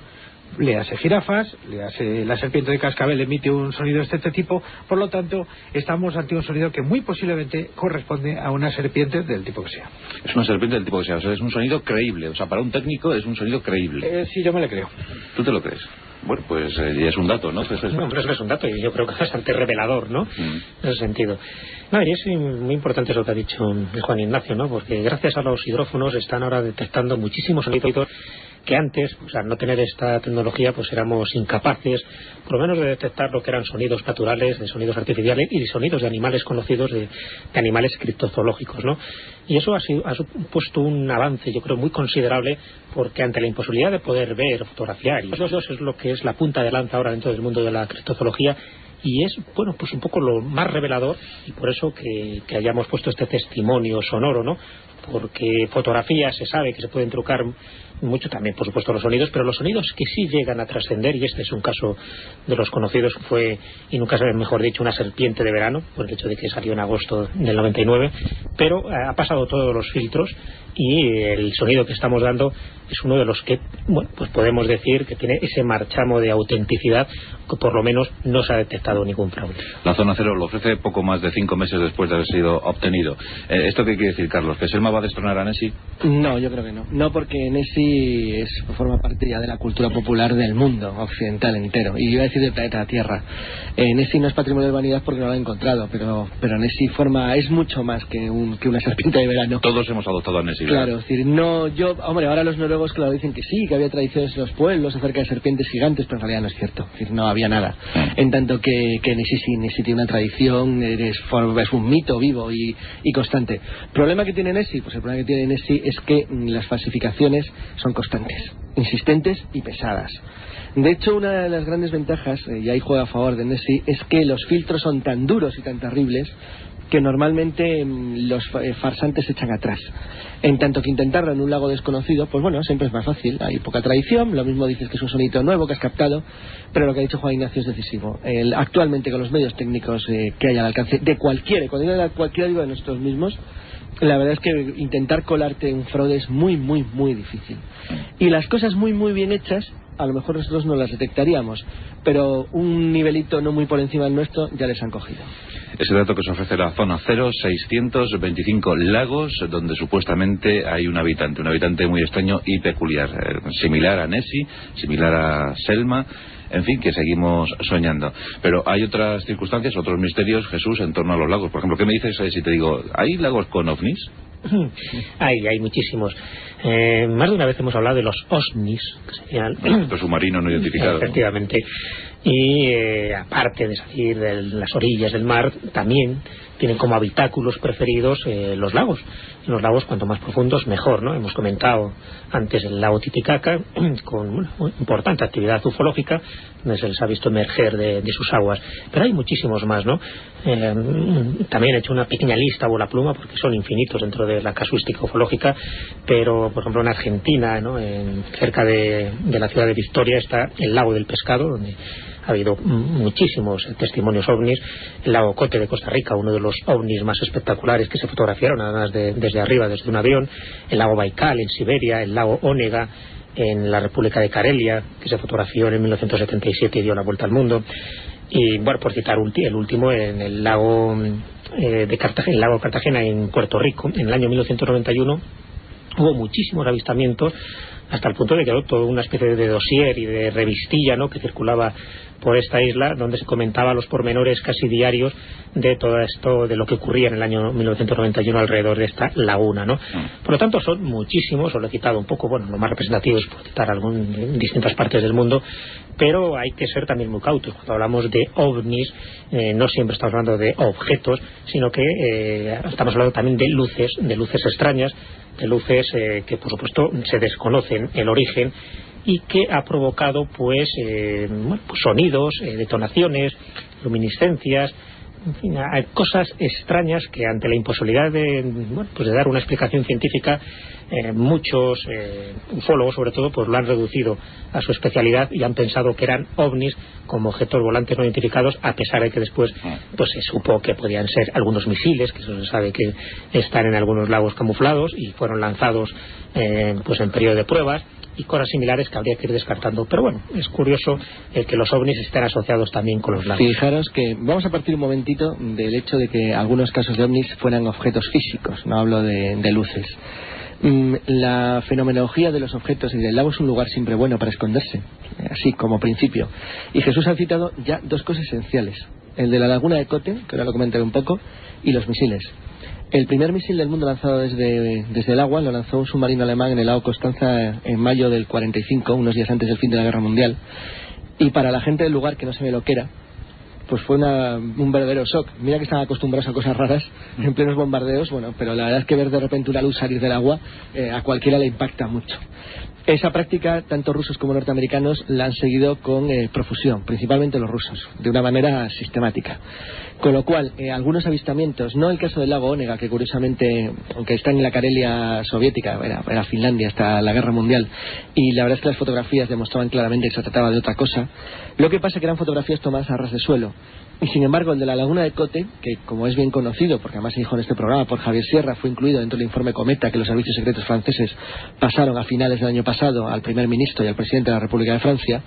Léase jirafas, léase la serpiente de cascabel, emite un sonido de este tipo. Por lo tanto, estamos ante un sonido que muy posiblemente corresponde a una serpiente del tipo que sea. Es una serpiente del tipo que sea, o sea, es un sonido creíble. O sea, para un técnico es un sonido creíble. Sí, yo me lo creo. ¿Tú te lo crees? Bueno, pues ya es un dato, ¿no? No, pero es un dato y yo creo que es bastante revelador, ¿no? En ese sentido. No, y es muy importante eso que ha dicho Juan Ignacio, ¿no? Porque gracias a los hidrófonos están ahora detectando muchísimos sonidos que antes, pues, al no tener esta tecnología, pues éramos incapaces, por lo menos, de detectar lo que eran sonidos naturales, de sonidos artificiales y de sonidos de animales conocidos, de animales criptozoológicos, ¿no? Y eso ha supuesto un avance, yo creo, muy considerable, porque ante la imposibilidad de poder ver, fotografiar, y eso es lo que es la punta de lanza ahora dentro del mundo de la criptozoología. Y es, bueno, pues un poco lo más revelador, y por eso que hayamos puesto este testimonio sonoro, ¿no? Porque fotografías se sabe que se pueden trucar mucho, también por supuesto los sonidos, pero los sonidos que sí llegan a trascender, y este es un caso de los conocidos, fue, y nunca se ve mejor dicho, una serpiente de verano, por el hecho de que salió en agosto del 99, pero ha pasado todos los filtros, y el sonido que estamos dando es uno de los que, bueno, pues podemos decir que tiene ese marchamo de autenticidad, que por lo menos no se ha detectado ningún fraude. La zona cero lo ofrece poco más de 5 meses después de haber sido obtenido. ¿Esto qué quiere decir, Carlos? ¿Que Selma va a destronar a Nessie? No, yo creo que no. No, porque Nessie forma parte ya de la cultura popular del mundo occidental entero, y iba a decir del planeta Tierra. Nessie no es patrimonio de humanidad porque no lo ha encontrado, pero Nessie es mucho más que una serpiente de verano. Todos hemos adoptado a Nessie, ¿verdad? Claro, es decir, no, ahora los noruegos, claro, dicen que sí, que había tradiciones en los pueblos acerca de serpientes gigantes, pero en realidad no es cierto, es decir, no había nada. En tanto que Nessie tiene una tradición, es un mito vivo y constante. ¿El problema que tiene Nessie? Pues el problema que tiene Nessie es que las falsificaciones son constantes, insistentes y pesadas. De hecho, una de las grandes ventajas, y ahí juega a favor de Nessie, es que los filtros son tan duros y tan terribles que normalmente los farsantes se echan atrás. En tanto que intentarlo en un lago desconocido, pues bueno, siempre es más fácil. Hay poca tradición, lo mismo dices que es un sonido nuevo que has captado, pero lo que ha dicho Juan Ignacio es decisivo. Actualmente, con los medios técnicos que hay al alcance de cualquiera, cuando digo de cualquiera digo de nosotros mismos, la verdad es que intentar colarte un fraude es muy, muy, muy difícil. Y las cosas muy, muy bien hechas, a lo mejor nosotros no las detectaríamos, pero un nivelito no muy por encima del nuestro ya les han cogido. ese dato que se ofrece la zona 0, 625 lagos donde supuestamente hay un habitante muy extraño y peculiar, similar a Nessie, similar a Selma. En fin, que seguimos soñando. Pero hay otras circunstancias, otros misterios, Jesús, en torno a los lagos. Por ejemplo, ¿qué me dices si te digo, ¿hay lagos con ovnis? Hay muchísimos. Más de una vez hemos hablado de los OSNIs, que serían estos submarinos no identificados. Efectivamente. Y aparte de salir de las orillas del mar, también tienen como habitáculos preferidos los lagos. Y los lagos, cuanto más profundos, mejor, ¿no? Hemos comentado antes el lago Titicaca, con una importante actividad ufológica, donde se les ha visto emerger de sus aguas. Pero hay muchísimos más, ¿no? También he hecho una pequeña lista a bola pluma, porque son infinitos dentro de la casuística ufológica, pero, por ejemplo, en Argentina, ¿no? Cerca de la ciudad de Victoria, está el lago del Pescado, donde ha habido muchísimos testimonios ovnis. El lago Cote de Costa Rica, uno de los ovnis más espectaculares que se fotografiaron además desde arriba, desde un avión. El lago Baikal en Siberia, el lago Onega en la República de Karelia, que se fotografió en 1977 y dio la vuelta al mundo. Y bueno, por citar el último, en el lago de Cartagena, el lago Cartagena en Puerto Rico, en el año 1991 hubo muchísimos avistamientos, hasta el punto de que quedó toda una especie de dossier y de revistilla, ¿no?, que circulaba por esta isla, donde se comentaba los pormenores casi diarios de todo esto, de lo que ocurría en el año 1991 alrededor de esta laguna, ¿no? Por lo tanto, son muchísimos. Os lo he citado un poco, bueno, lo más representativo es por citar en distintas partes del mundo, pero hay que ser también muy cautos. Cuando hablamos de ovnis, no siempre estamos hablando de objetos, sino que estamos hablando también de luces extrañas, de luces que por supuesto se desconocen el origen y que ha provocado pues sonidos, detonaciones, luminiscencias, en fin, hay cosas extrañas que ante la imposibilidad de dar una explicación científica, muchos ufólogos sobre todo pues lo han reducido a su especialidad y han pensado que eran ovnis como objetos volantes no identificados, a pesar de que después pues se supo que podían ser algunos misiles, que eso se sabe que están en algunos lagos camuflados y fueron lanzados pues en periodo de pruebas, y cosas similares que habría que ir descartando. Pero bueno, es curioso que los ovnis estén asociados también con los lagos. Fijaros que vamos a partir un momentito del hecho de que algunos casos de ovnis fueran objetos físicos, no hablo de luces. La fenomenología de los objetos y del lago es un lugar siempre bueno para esconderse, así como principio. Y Jesús ha citado ya dos cosas esenciales: el de la laguna de Kote, que ahora lo comentaré un poco, y los misiles. El primer misil del mundo lanzado desde el agua lo lanzó un submarino alemán en el lago Constanza en mayo del 45, unos días antes del fin de la Guerra Mundial. Y para la gente del lugar, que no sabe lo que era, pues fue un verdadero shock. Mira que están acostumbrados a cosas raras en plenos bombardeos, bueno, pero la verdad es que ver de repente una luz salir del agua a cualquiera le impacta mucho. Esa práctica, tanto rusos como norteamericanos la han seguido con profusión, principalmente los rusos, de una manera sistemática. Con lo cual, algunos avistamientos, no el caso del lago Onega, que curiosamente, aunque está en la Karelia soviética, era Finlandia hasta la Guerra Mundial, y la verdad es que las fotografías demostraban claramente que se trataba de otra cosa. Lo que pasa es que eran fotografías tomadas a ras de suelo. Y sin embargo, el de la laguna de Kote, que como es bien conocido, porque además se dijo en este programa por Javier Sierra, fue incluido dentro del informe Cometa que los servicios secretos franceses pasaron a finales del año pasado al primer ministro y al presidente de la República de Francia,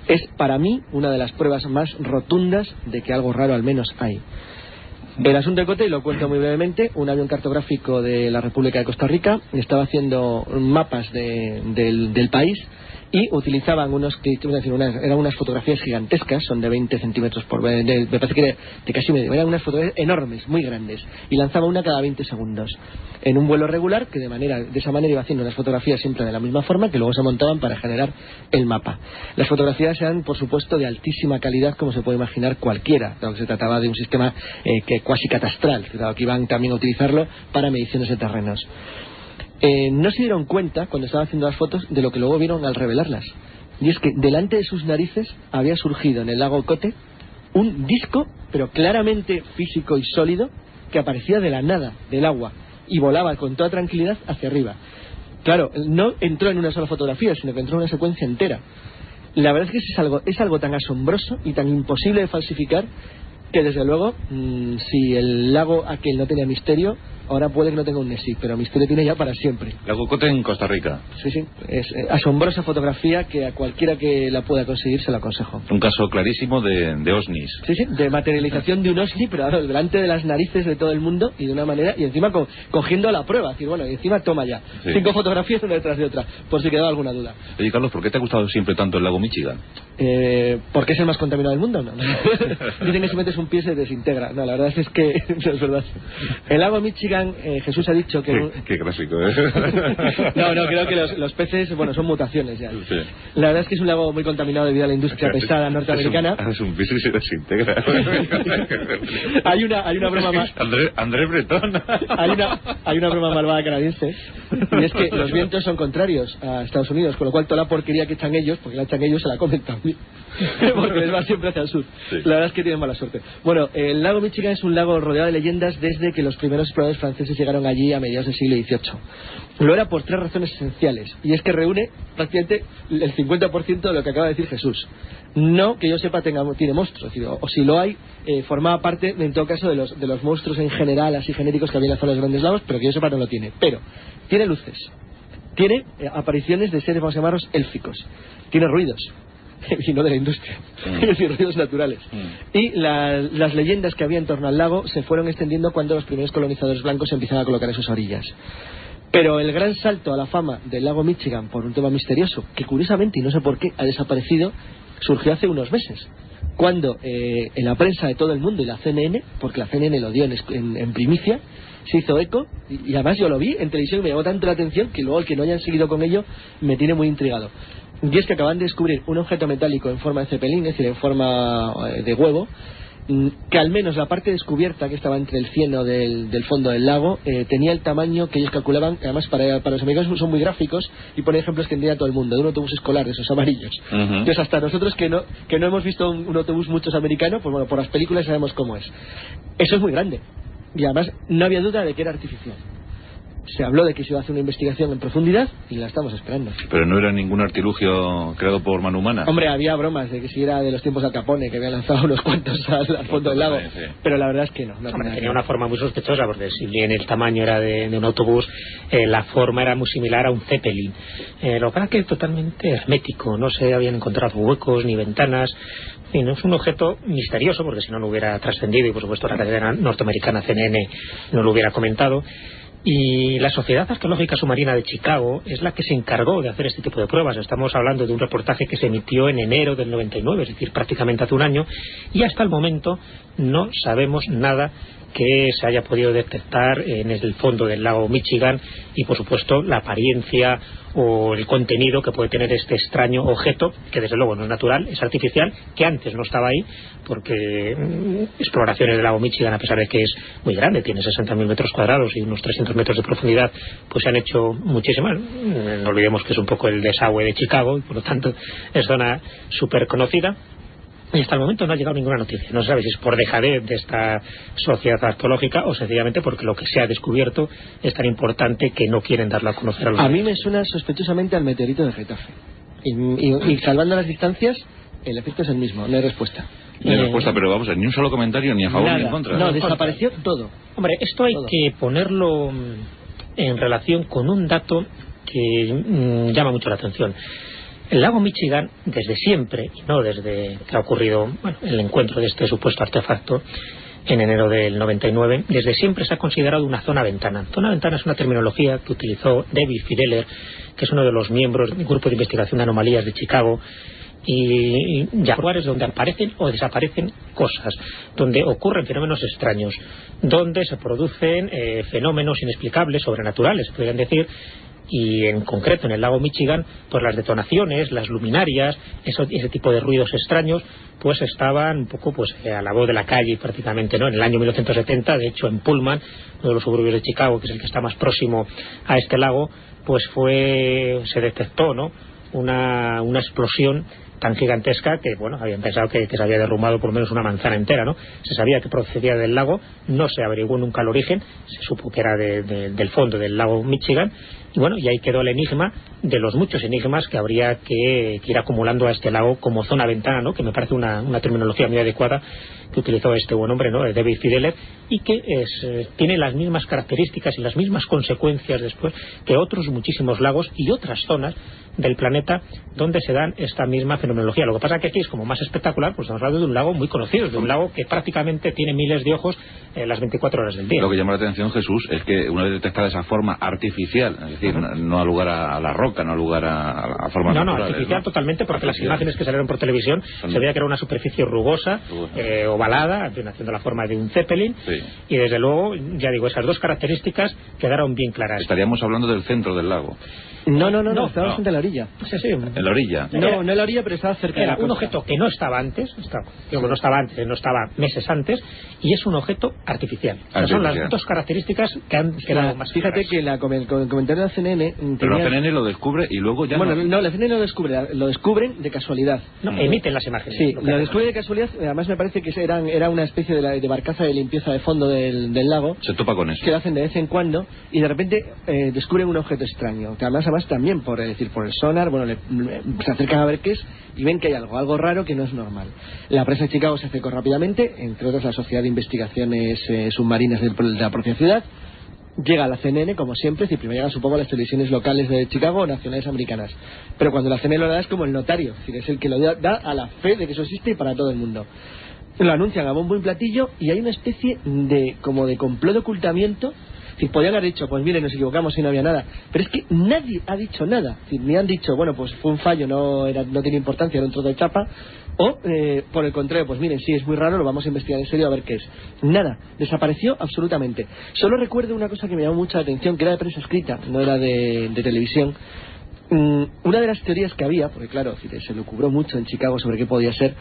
es para mí una de las pruebas más rotundas de que algo raro al menos hay. El asunto de Kote, y lo cuento muy brevemente, un avión cartográfico de la República de Costa Rica estaba haciendo mapas del país, y utilizaban eran unas fotografías gigantescas, son de 20 centímetros me parece que de casi medio, eran unas fotografías enormes, muy grandes, y lanzaba una cada 20 segundos en un vuelo regular, que de esa manera iba haciendo unas fotografías siempre de la misma forma, que luego se montaban para generar el mapa. Las fotografías eran por supuesto de altísima calidad, como se puede imaginar cualquiera, dado que se trataba de un sistema que cuasi catastral, dado que iban también a utilizarlo para mediciones de terrenos. No se dieron cuenta, cuando estaban haciendo las fotos, de lo que luego vieron al revelarlas. Y es que delante de sus narices había surgido en el lago Kote un disco, pero claramente físico y sólido, que aparecía de la nada, del agua, y volaba con toda tranquilidad hacia arriba. Claro, no entró en una sola fotografía, sino que entró en una secuencia entera. La verdad es que es algo tan asombroso y tan imposible de falsificar, que desde luego, si el lago aquel no tenía misterio, ahora puede que no tenga un Nessie, pero misterio tiene ya para siempre. Lago Cote en Costa Rica. Sí, es asombrosa fotografía que a cualquiera que la pueda conseguir se la aconsejo. Un caso clarísimo de OSNIs. Sí, de materialización de un OSNI, pero ahora delante de las narices de todo el mundo y de una manera, y encima cogiendo la prueba, decir, bueno, y encima toma ya, 5 fotografías una detrás de otra, por si quedaba alguna duda. Oye, Carlos, ¿por qué te ha gustado siempre tanto el lago Michigan? ¿Porque es el más contaminado del mundo? No. Dicen que si metes un pie se desintegra. No, la verdad es que no es verdad. El lago Michigan, Jesús ha dicho que... Qué gráfico, ¿eh? No, creo que los peces, bueno, son mutaciones ya. Sí. La verdad es que es un lago muy contaminado debido a la industria pesada norteamericana. Es un pie y se desintegra. Hay una broma más... Andrés Bretón. Hay una broma malvada canadiense, y es que los vientos son contrarios a Estados Unidos, con lo cual toda la porquería que echan ellos, porque la echan ellos, se la comen también. Porque les va siempre hacia el sur. Sí. La verdad es que tienen mala suerte. Bueno, el lago Michigan es un lago rodeado de leyendas desde que los primeros exploradores franceses llegaron allí a mediados del siglo XVIII. Lo era por 3 razones esenciales, y es que reúne prácticamente el 50% de lo que acaba de decir Jesús. No que yo sepa tiene monstruos, o si lo hay, formaba parte, en todo caso, de los monstruos en general, así genéricos que había en la zona de los grandes lagos, pero que yo sepa no lo tiene. Pero tiene luces, tiene apariciones de seres, vamos a llamarlos, élficos, tiene ruidos, y no de la industria, es decir, ruidos naturales. Y las leyendas que había en torno al lago se fueron extendiendo cuando los primeros colonizadores blancos se empezaron a colocar en sus orillas. Pero el gran salto a la fama del lago Michigan por un tema misterioso, que curiosamente, y no sé por qué, ha desaparecido, surgió hace unos meses, cuando en la prensa de todo el mundo y la CNN, porque la CNN lo dio en primicia, se hizo eco, y además yo lo vi en televisión y me llamó tanto la atención que luego el que no hayan seguido con ello me tiene muy intrigado. Y es que acaban de descubrir un objeto metálico en forma de cepelín, es decir, en forma de huevo, que al menos la parte descubierta, que estaba entre el cieno del fondo del lago, tenía el tamaño que ellos calculaban. Además para los americanos son muy gráficos y ponen ejemplos que entiende a todo el mundo, de un autobús escolar, de esos amarillos. Entonces hasta nosotros que no hemos visto un autobús muchos americanos, pues bueno, por las películas sabemos cómo es. Eso es muy grande, y además no había duda de que era artificial. Se habló de que se iba a hacer una investigación en profundidad y la estamos esperando. Pero no era ningún artilugio creado por mano humana. Hombre, había bromas de que si era de los tiempos de Al Capone, que habían lanzado unos cuantos al fondo del lago, sí. Pero la verdad es que no. Hombre, tenía una forma muy sospechosa, porque si bien el tamaño era de un autobús, la forma era muy similar a un Zeppelin. Lo que pasa es que es totalmente hermético, no se habían encontrado huecos ni ventanas. Y no es un objeto misterioso, porque si no hubiera trascendido, y por supuesto la cadena norteamericana CNN no lo hubiera comentado. Y la Sociedad Arqueológica Submarina de Chicago es la que se encargó de hacer este tipo de pruebas. Estamos hablando de un reportaje que se emitió en enero del 99, es decir, prácticamente hace un año, y hasta el momento no sabemos nada que se haya podido detectar en el fondo del lago Michigan, y por supuesto la apariencia o el contenido que puede tener este extraño objeto, que desde luego no es natural, es artificial, que antes no estaba ahí, porque exploraciones del lago Michigan, a pesar de que es muy grande, tiene 60.000 metros cuadrados y unos 300 metros de profundidad, pues se han hecho muchísimas. No olvidemos que es un poco el desagüe de Chicago, y por lo tanto es zona súper conocida. Y hasta el momento no ha llegado ninguna noticia. No se sabe si es por dejadez de esta sociedad arqueológica o sencillamente porque lo que se ha descubierto es tan importante que no quieren darlo a conocer a los demás. A mí me suena sospechosamente al meteorito de Getafe. Y salvando las distancias, el efecto es el mismo, no hay respuesta. No hay respuesta, pero vamos, ni un solo comentario, ni a favor ni en contra. No, desapareció todo. Hombre, esto hay que ponerlo en relación con un dato que llama mucho la atención. El lago Michigan, desde siempre, y no desde que ha ocurrido el encuentro de este supuesto artefacto en enero del 99, desde siempre se ha considerado una zona ventana. Zona ventana es una terminología que utilizó David Fideler, que es uno de los miembros del Grupo de Investigación de Anomalías de Chicago, y ya lugares donde aparecen o desaparecen cosas, donde ocurren fenómenos extraños, donde se producen fenómenos inexplicables, sobrenaturales, se podrían decir. Y en concreto en el lago Michigan, pues las detonaciones, las luminarias, ese tipo de ruidos extraños, pues estaban un poco pues a la voz de la calle prácticamente, ¿no? En el año 1970, de hecho en Pullman, uno de los suburbios de Chicago, que es el que está más próximo a este lago, pues se detectó, ¿no?, una explosión tan gigantesca que, bueno, habían pensado que se había derrumbado por lo menos una manzana entera, ¿no? Se sabía que procedía del lago, no se averiguó nunca el origen, se supo que era del fondo del lago Michigan, Y bueno, y ahí quedó el enigma de los muchos enigmas que habría que ir acumulando a este lago como zona ventana, ¿no? Que me parece una terminología muy adecuada que utilizó este buen hombre, ¿no? David Fideler, y que tiene las mismas características y las mismas consecuencias después que otros muchísimos lagos y otras zonas del planeta donde se dan esta misma fenomenología. Lo que pasa que aquí es como más espectacular, pues estamos hablando de un lago muy conocido, de un lago que prácticamente tiene miles de ojos las 24 horas del día. Lo que llama la atención, Jesús, es que una vez detectada esa forma artificial, es decir, no ha lugar a la roca, no ha lugar a formas naturales. No, artificial, ¿no? Totalmente, porque las imágenes que salieron por televisión se veía que era una superficie rugosa, ovalada, haciendo la forma de un Zeppelin, sí. Y desde luego, ya digo, esas dos características quedaron bien claras. Estaríamos hablando del centro del lago. No, estaba bastante en la orilla. Sí. ¿En la orilla? No en la orilla, pero estaba cerca de la costa. Un objeto que no estaba antes, no estaba meses antes, y es un objeto artificial. Son las dos características que han quedado más Fíjate claras. que el comentario de la CNN... Pero la CNN lo descubre y luego ya la CNN lo descubren de casualidad. Emiten las imágenes. Sí, lo descubren de casualidad. Además me parece que era una especie de barcaza de limpieza de fondo del lago. Se topa con eso. Que lo hacen de vez en cuando y de repente descubren un objeto extraño. Que además también por el sonar, se acercan a ver qué es y ven que hay algo raro que no es normal. La prensa de Chicago se acercó rápidamente, entre otras la Sociedad de Investigaciones Submarinas de la propia ciudad. Llega a la CNN, como siempre, y primero llegan supongo a las televisiones locales de Chicago o nacionales americanas. Pero cuando la CNN lo da es como el notario, es decir, es el que lo da a la fe de que eso existe y para todo el mundo. Lo anuncian a bombo y platillo y hay una especie de complot de ocultamiento. Si podían haber dicho, pues miren, nos equivocamos y no había nada, pero es que nadie ha dicho nada. Ni han dicho, bueno, pues fue un fallo, no tiene importancia, era un trozo de chapa, o por el contrario, pues miren, sí, es muy raro, lo vamos a investigar en serio a ver qué es. Nada, desapareció absolutamente. Solo recuerdo una cosa que me llamó mucha atención, que era de prensa escrita, no era de televisión. Una de las teorías que había, porque claro, se le cubrió mucho en Chicago sobre qué podía ser,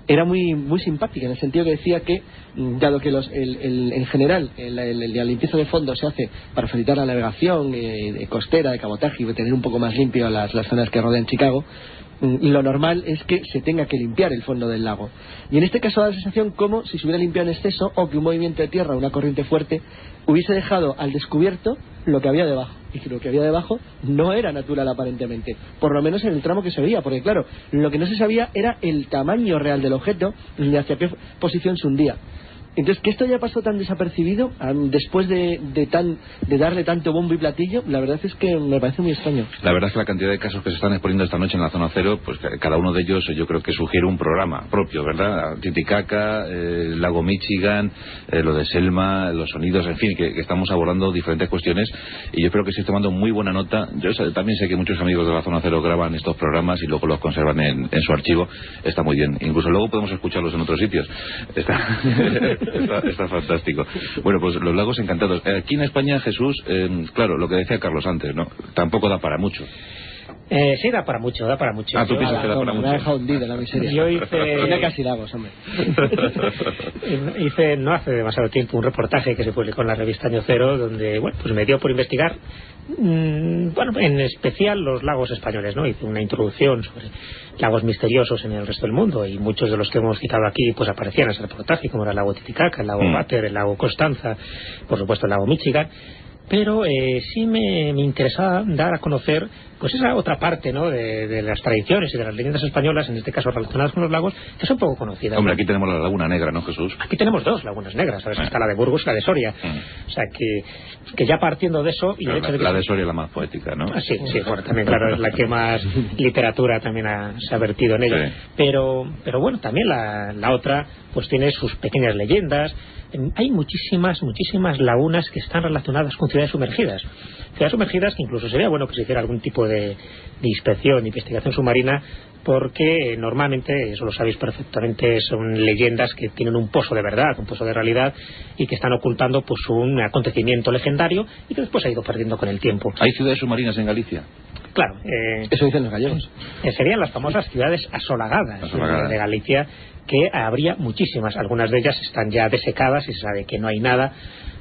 era muy muy simpática, en el sentido que decía que, dado que en general la limpieza de fondo se hace para facilitar la navegación de costera, de cabotaje y tener un poco más limpio las zonas que rodean Chicago, lo normal es que se tenga que limpiar el fondo del lago. Y en este caso da la sensación como si se hubiera limpiado en exceso o que un movimiento de tierra, una corriente fuerte, hubiese dejado al descubierto lo que había debajo. Y que lo que había debajo no era natural aparentemente, por lo menos en el tramo que se veía, porque claro, lo que no se sabía era el tamaño real del objeto ni hacia qué posición se hundía. Entonces, que esto haya pasado tan desapercibido después de darle tanto bombo y platillo, la verdad es que me parece muy extraño. La verdad es que la cantidad de casos que se están exponiendo esta noche en la Zona Cero, pues cada uno de ellos yo creo que sugiere un programa propio, ¿verdad? Titicaca, el lago Michigan, lo de Selma, los sonidos, en fin, que estamos abordando diferentes cuestiones y yo creo que estoy tomando muy buena nota. Yo también sé que muchos amigos de la Zona Cero graban estos programas y luego los conservan en su archivo. Está muy bien. Incluso luego podemos escucharlos en otros sitios. Está fantástico. Bueno, pues los lagos encantados. Aquí en España, Jesús, claro, lo que decía Carlos antes, ¿no? Tampoco da para mucho. Sí, da para mucho. Ah, tú piensas que da para mucho. Me ha dejado hundido la miseria. Yo hice... Tiene casi lagos, hombre. Hice no hace demasiado tiempo un reportaje que se publicó en la revista Año Cero, donde, pues me dio por investigar, en especial los lagos españoles, ¿no? Hice una introducción sobre lagos misteriosos en el resto del mundo y muchos de los que hemos citado aquí pues aparecían en ese reportaje, como era el lago Titicaca, el lago Bater, el lago Constanza, por supuesto el lago Michigan. Pero sí me interesaba dar a conocer pues esa otra parte, ¿no? de las tradiciones y de las leyendas españolas, en este caso relacionadas con los lagos, que son poco conocidas. Hombre, aquí tenemos la Laguna Negra, ¿no, Jesús? Aquí tenemos dos lagunas negras, ¿sabes? Está la de Burgos y la de Soria. O sea, que ya partiendo de eso... y el hecho de que la de Soria es la más poética, ¿no? Sí, bueno, también, claro, es la que más literatura también se ha vertido en ella. Sí. Pero bueno, también la otra pues tiene sus pequeñas leyendas. Hay muchísimas lagunas que están relacionadas con ciudades sumergidas. Ciudades sumergidas que incluso sería bueno que se hiciera algún tipo de inspección, de investigación submarina, porque normalmente, eso lo sabéis perfectamente, son leyendas que tienen un pozo de verdad, un pozo de realidad, y que están ocultando pues un acontecimiento legendario y que después ha ido perdiendo con el tiempo. ¿Hay ciudades submarinas en Galicia? Claro. Eso dicen los gallegos. Serían las famosas ciudades asolagadas. De Galicia, que habría muchísimas. Algunas de ellas están ya desecadas y se sabe que no hay nada.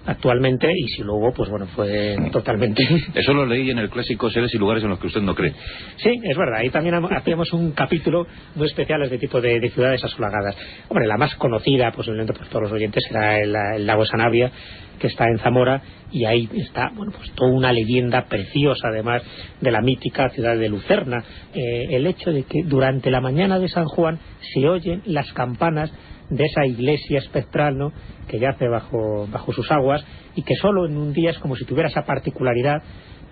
actualmente, y si lo hubo, pues bueno, fue totalmente... Eso lo leí en el clásico Seres y lugares en los que usted no cree. Sí, es verdad, ahí también hacíamos un capítulo muy especial de este tipo de ciudades asolagadas. Hombre, la más conocida posiblemente por todos los oyentes será el lago Sanabria, que está en Zamora, y ahí está, bueno, pues toda una leyenda preciosa, además de la mítica ciudad de Lucerna. El hecho de que durante la mañana de San Juan se oyen las campanas de esa iglesia espectral, ¿no?, que yace bajo sus aguas, y que solo en un día es como si tuviera esa particularidad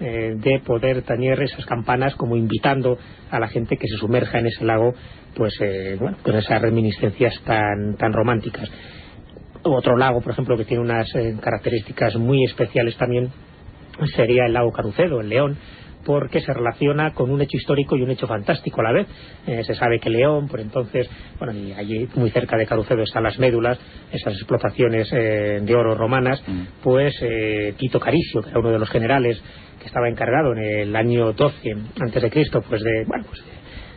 de poder tañer esas campanas, como invitando a la gente que se sumerja en ese lago, pues bueno, con esas reminiscencias tan románticas. Otro lago, por ejemplo, que tiene unas características muy especiales también sería el lago Carucedo, en León, porque se relaciona con un hecho histórico y un hecho fantástico a la vez. Se sabe que León, por entonces, bueno, y allí muy cerca de Carucedo están las médulas, esas explotaciones de oro romanas, pues Tito Caricio, que era uno de los generales que estaba encargado en el año 12 a.C., pues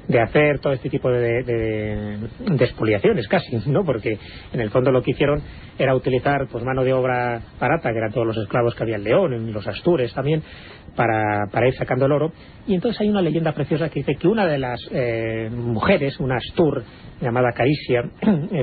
de hacer todo este tipo de expoliaciones casi, ¿no? Porque en el fondo lo que hicieron era utilizar pues mano de obra barata, que eran todos los esclavos que había en León, en los Astures también, para ir sacando el oro. Y entonces hay una leyenda preciosa que dice que una de las mujeres, una Astur llamada Caricia,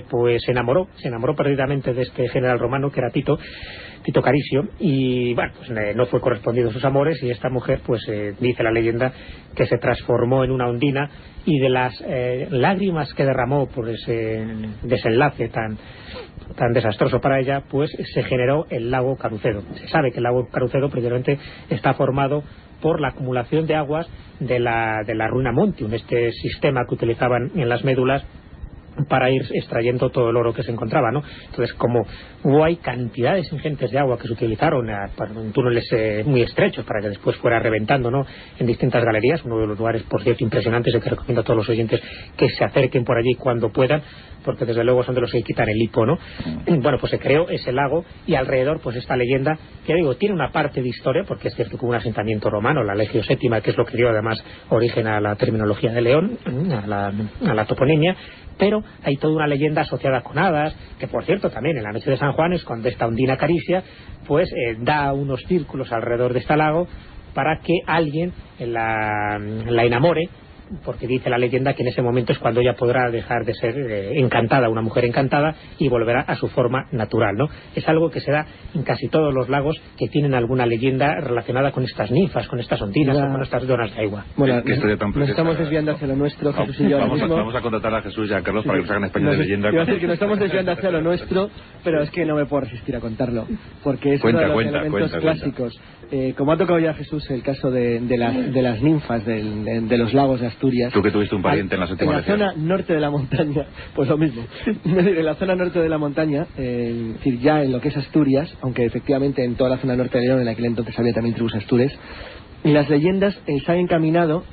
pues se enamoró perdidamente de este general romano que era Tito Caricio, y bueno, pues no fue correspondido a sus amores, y esta mujer, pues dice la leyenda que se transformó en una ondina, y de las lágrimas que derramó por ese desenlace tan desastroso para ella, pues se generó el lago Carucedo. Se sabe que el lago Carucedo precisamente está formado por la acumulación de aguas de la Ruina Montium, este sistema que utilizaban en las médulas para ir extrayendo todo el oro que se encontraba, ¿no? Entonces, como hay cantidades ingentes de agua que se utilizaron en túneles muy estrechos para que después fuera reventando, ¿no?, en distintas galerías, uno de los lugares, por cierto, impresionantes, que recomiendo a todos los oyentes que se acerquen por allí cuando puedan, porque desde luego son de los que quitan el hipo, ¿no? Bueno, pues se creó ese lago, y alrededor, pues esta leyenda, que digo, tiene una parte de historia, porque es cierto que hubo un asentamiento romano, la Legio VII, que es lo que dio además origen a la terminología de León, a la toponimia, pero hay toda una leyenda asociada con hadas, que por cierto también en la noche de San Juan es cuando esta ondina Caricia pues da unos círculos alrededor de este lago para que alguien la enamore, porque dice la leyenda que en ese momento es cuando ella podrá dejar de ser encantada, una mujer encantada, y volverá a su forma natural, ¿no? Es algo que se da en casi todos los lagos que tienen alguna leyenda relacionada con estas ninfas, con estas ondinas o con estas donas de agua. Bueno, nos estamos desviando hacia lo nuestro, Jesús y yo ahora mismo. Vamos a contratar a Jesús y a Carlos para que nos hagan España de leyenda. Iba a decir que nos estamos desviando hacia lo nuestro, pero es que no me puedo resistir a contarlo, porque es uno de los elementos clásicos. Como ha tocado ya Jesús el caso de las ninfas de los lagos de Asturias. Tú que tuviste un pariente en la séptima región. En la zona norte de la montaña, pues lo mismo. En la zona norte de la montaña, es decir, ya en lo que es Asturias, aunque efectivamente en toda la zona norte de León en aquel entonces había también tribus astures, las leyendas se han encaminado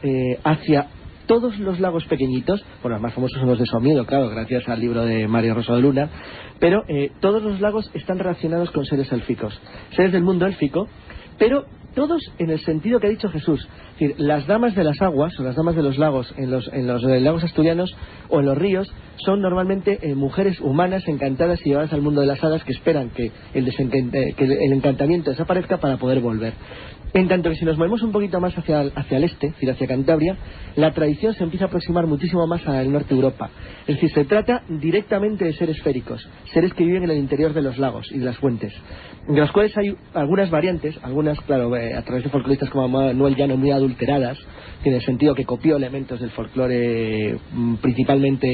hacia todos los lagos pequeñitos. Bueno, los más famosos son los de Somiedo, claro, gracias al libro de Mario Rosa de Luna, pero todos los lagos están relacionados con seres élficos, seres del mundo élfico, pero todos en el sentido que ha dicho Jesús. Es decir, las damas de las aguas o las damas de los lagos en los lagos asturianos o en los ríos son normalmente mujeres humanas encantadas y llevadas al mundo de las hadas, que esperan que el encantamiento desaparezca para poder volver. En tanto que si nos movemos un poquito más hacia el este, es decir, hacia Cantabria, la tradición se empieza a aproximar muchísimo más al norte de Europa. Es decir, se trata directamente de seres féricos, seres que viven en el interior de los lagos y de las fuentes, de los cuales hay algunas variantes, algunas, claro, a través de folcloristas como Manuel Llano, muy adulteradas, en el sentido que copió elementos del folclore principalmente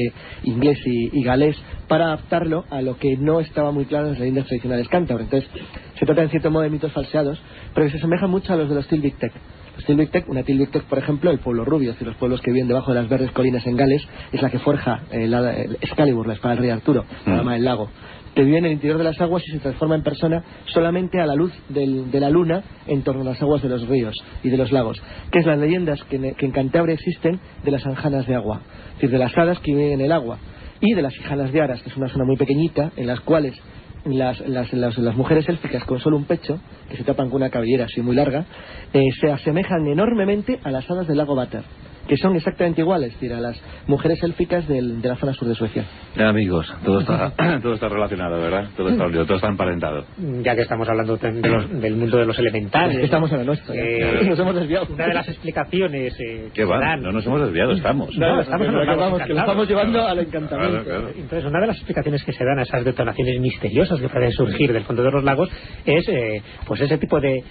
inglés y galés, para adaptarlo a lo que no estaba muy claro en las leyendas tradicionales cántabras. Entonces, se trata en cierto modo de mitos falseados, pero que se asemejan mucho a los de los Tilbictec. Los Tilbictec, una Tilbictec, por ejemplo, el pueblo rubio, es decir, los pueblos que viven debajo de las verdes colinas en Gales, es la que forja el Excalibur, la espada del rey Arturo, la dama del lago, que vive en el interior de las aguas y se transforma en persona solamente a la luz de la luna en torno a las aguas de los ríos y de los lagos, que es las leyendas que en Cantabria existen de las anjanas de agua, es decir, de las hadas que viven en el agua, y de las hijanas de Aras, que es una zona muy pequeñita en las cuales las mujeres élficas con solo un pecho, que se tapan con una cabellera así muy larga, se asemejan enormemente a las hadas del lago Báter. que son exactamente iguales, es decir, a las mujeres élficas de la zona sur de Suecia. Amigos, todo está relacionado, ¿verdad? Todo está unido, todo está emparentado. Ya que estamos hablando del mundo de los elementales. Es que estamos en lo nuestro, nos hemos desviado. Una de las explicaciones ¿Qué va? No nos hemos desviado, estamos. Estamos en los lagos que lo estamos llevando al encantamiento. Claro. Entonces, una de las explicaciones que se dan a esas detonaciones misteriosas que pueden surgir del fondo de los lagos es pues ese tipo de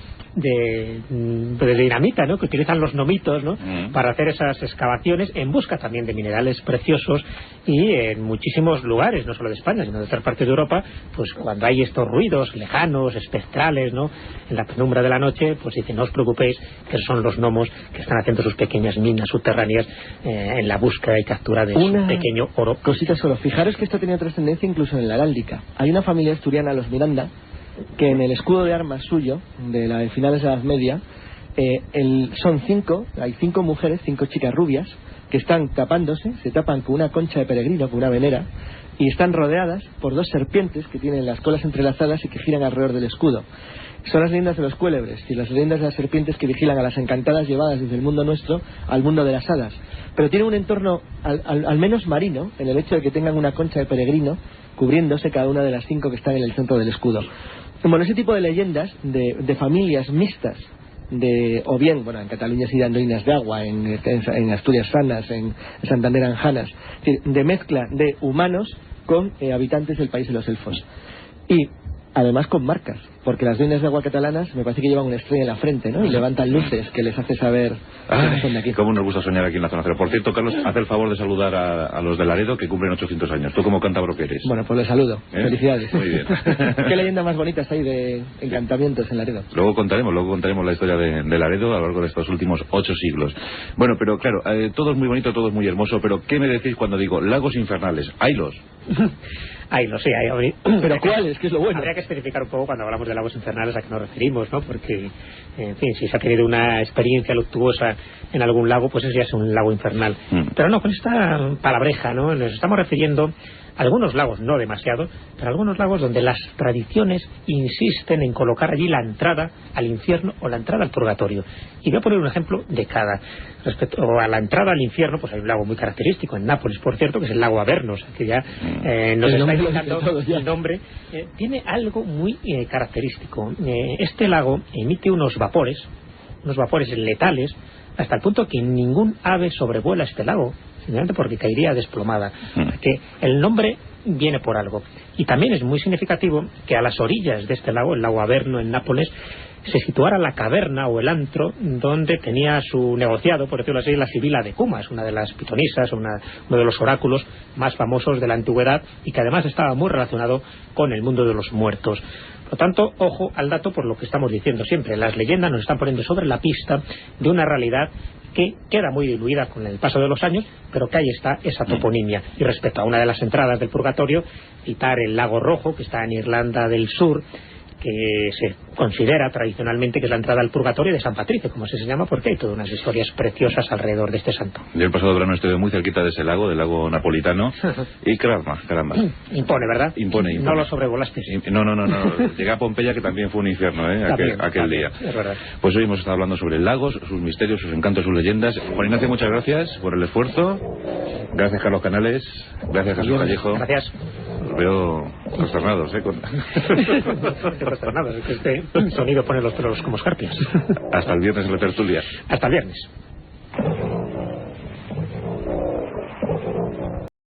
dinamita, ¿no?, que utilizan los nomitos, ¿no?, para hacer esas excavaciones en busca también de minerales preciosos, y en muchísimos lugares, no solo de España, sino de otras partes de Europa, pues cuando hay estos ruidos lejanos, espectrales, ¿no?, en la penumbra de la noche, pues dicen, no os preocupéis, que son los gnomos que están haciendo sus pequeñas minas subterráneas en la búsqueda y captura de su pequeño oro. Cosita solo, fijaros que esto tenía trascendencia incluso en la heráldica. Hay una familia asturiana, los Miranda, que en el escudo de armas suyo, de la de finales de la Edad Media, son 5, hay 5 mujeres, 5 chicas rubias, que están tapándose, se tapan con una concha de peregrino, con una venera, y están rodeadas por 2 serpientes que tienen las colas entrelazadas y que giran alrededor del escudo. Son las leyendas de los cuélebres y las leyendas de las serpientes que vigilan a las encantadas llevadas desde el mundo nuestro al mundo de las hadas. Pero tiene un entorno al menos marino, en el hecho de que tengan una concha de peregrino cubriéndose cada una de las 5 que están en el centro del escudo. Bueno, ese tipo de leyendas de familias mixtas, o bien, bueno, en Cataluña sí de andoinas de agua, en Asturias sanas, en Santander anjanas, es decir, de mezcla de humanos con habitantes del país de los elfos. Y además con marcas, porque las dueñas de agua catalanas me parece que llevan una estrella en la frente, ¿no? Y levantan luces que les hace saber que son de aquí. Cómo nos gusta soñar aquí en la zona cero. Por cierto, Carlos, haz el favor de saludar a los de Laredo, que cumplen 800 años. ¿Tú como cántabro que eres? Bueno, pues les saludo. Felicidades. Muy bien. ¿Qué leyenda más bonita está ahí de encantamientos en Laredo? Luego contaremos la historia de Laredo a lo largo de estos últimos 8 siglos. Bueno, pero claro, todo es muy bonito, todo es muy hermoso, pero ¿qué me decís cuando digo lagos infernales? ¿Haylos? Hay, no sé, hay. ¿Pero cuáles? ¿Qué es lo bueno? Habría que especificar un poco cuando hablamos de lagos infernales a qué nos referimos, ¿no? Porque, en fin, si se ha tenido una experiencia luctuosa en algún lago, pues eso ya es un lago infernal. Pero no, con esta palabreja, ¿no?, nos estamos refiriendo a algunos lagos, no demasiado, pero algunos lagos donde las tradiciones insisten en colocar allí la entrada al infierno o la entrada al purgatorio. Y voy a poner un ejemplo de cada. Respecto a la entrada al infierno, pues hay un lago muy característico en Nápoles, por cierto, que es el lago Avernos, que ya nos está indicando el nombre. Tiene algo muy característico. Este lago emite unos vapores letales, hasta el punto que ningún ave sobrevuela este lago, simplemente porque caería desplomada. Que el nombre viene por algo. Y también es muy significativo que a las orillas de este lago, el lago Averno en Nápoles, se situara la caverna o el antro donde tenía su negociado, por decirlo así, la Sibila de Cumas, una de las pitonisas, uno de los oráculos más famosos de la antigüedad, y que además estaba muy relacionado con el mundo de los muertos. Por lo tanto, ojo al dato, por lo que estamos diciendo siempre. Las leyendas nos están poniendo sobre la pista de una realidad que queda muy diluida con el paso de los años, pero que ahí está esa toponimia. Y respecto a una de las entradas del purgatorio, citar el lago Rojo, que está en Irlanda del Sur, que se considera tradicionalmente que es la entrada al purgatorio de San Patricio, como se llama, porque hay todas unas historias preciosas alrededor de este santo. Yo el pasado verano estuve muy cerquita de ese lago, del lago napolitano, y caramba. Impone, ¿verdad? Impone. No lo sobrevolaste. No. Llegué a Pompeya, que también fue un infierno, aquel día. Es verdad. Pues hoy hemos estado hablando sobre lagos, sus misterios, sus encantos, sus leyendas. Juan Ignacio, muchas gracias por el esfuerzo. Gracias, Carlos Canales. Gracias, Jesús Callejo. Gracias. Los veo consternados, consternados, es que este sonido pone los pelos como escarpias. Hasta el viernes en la tertulia. Hasta el viernes.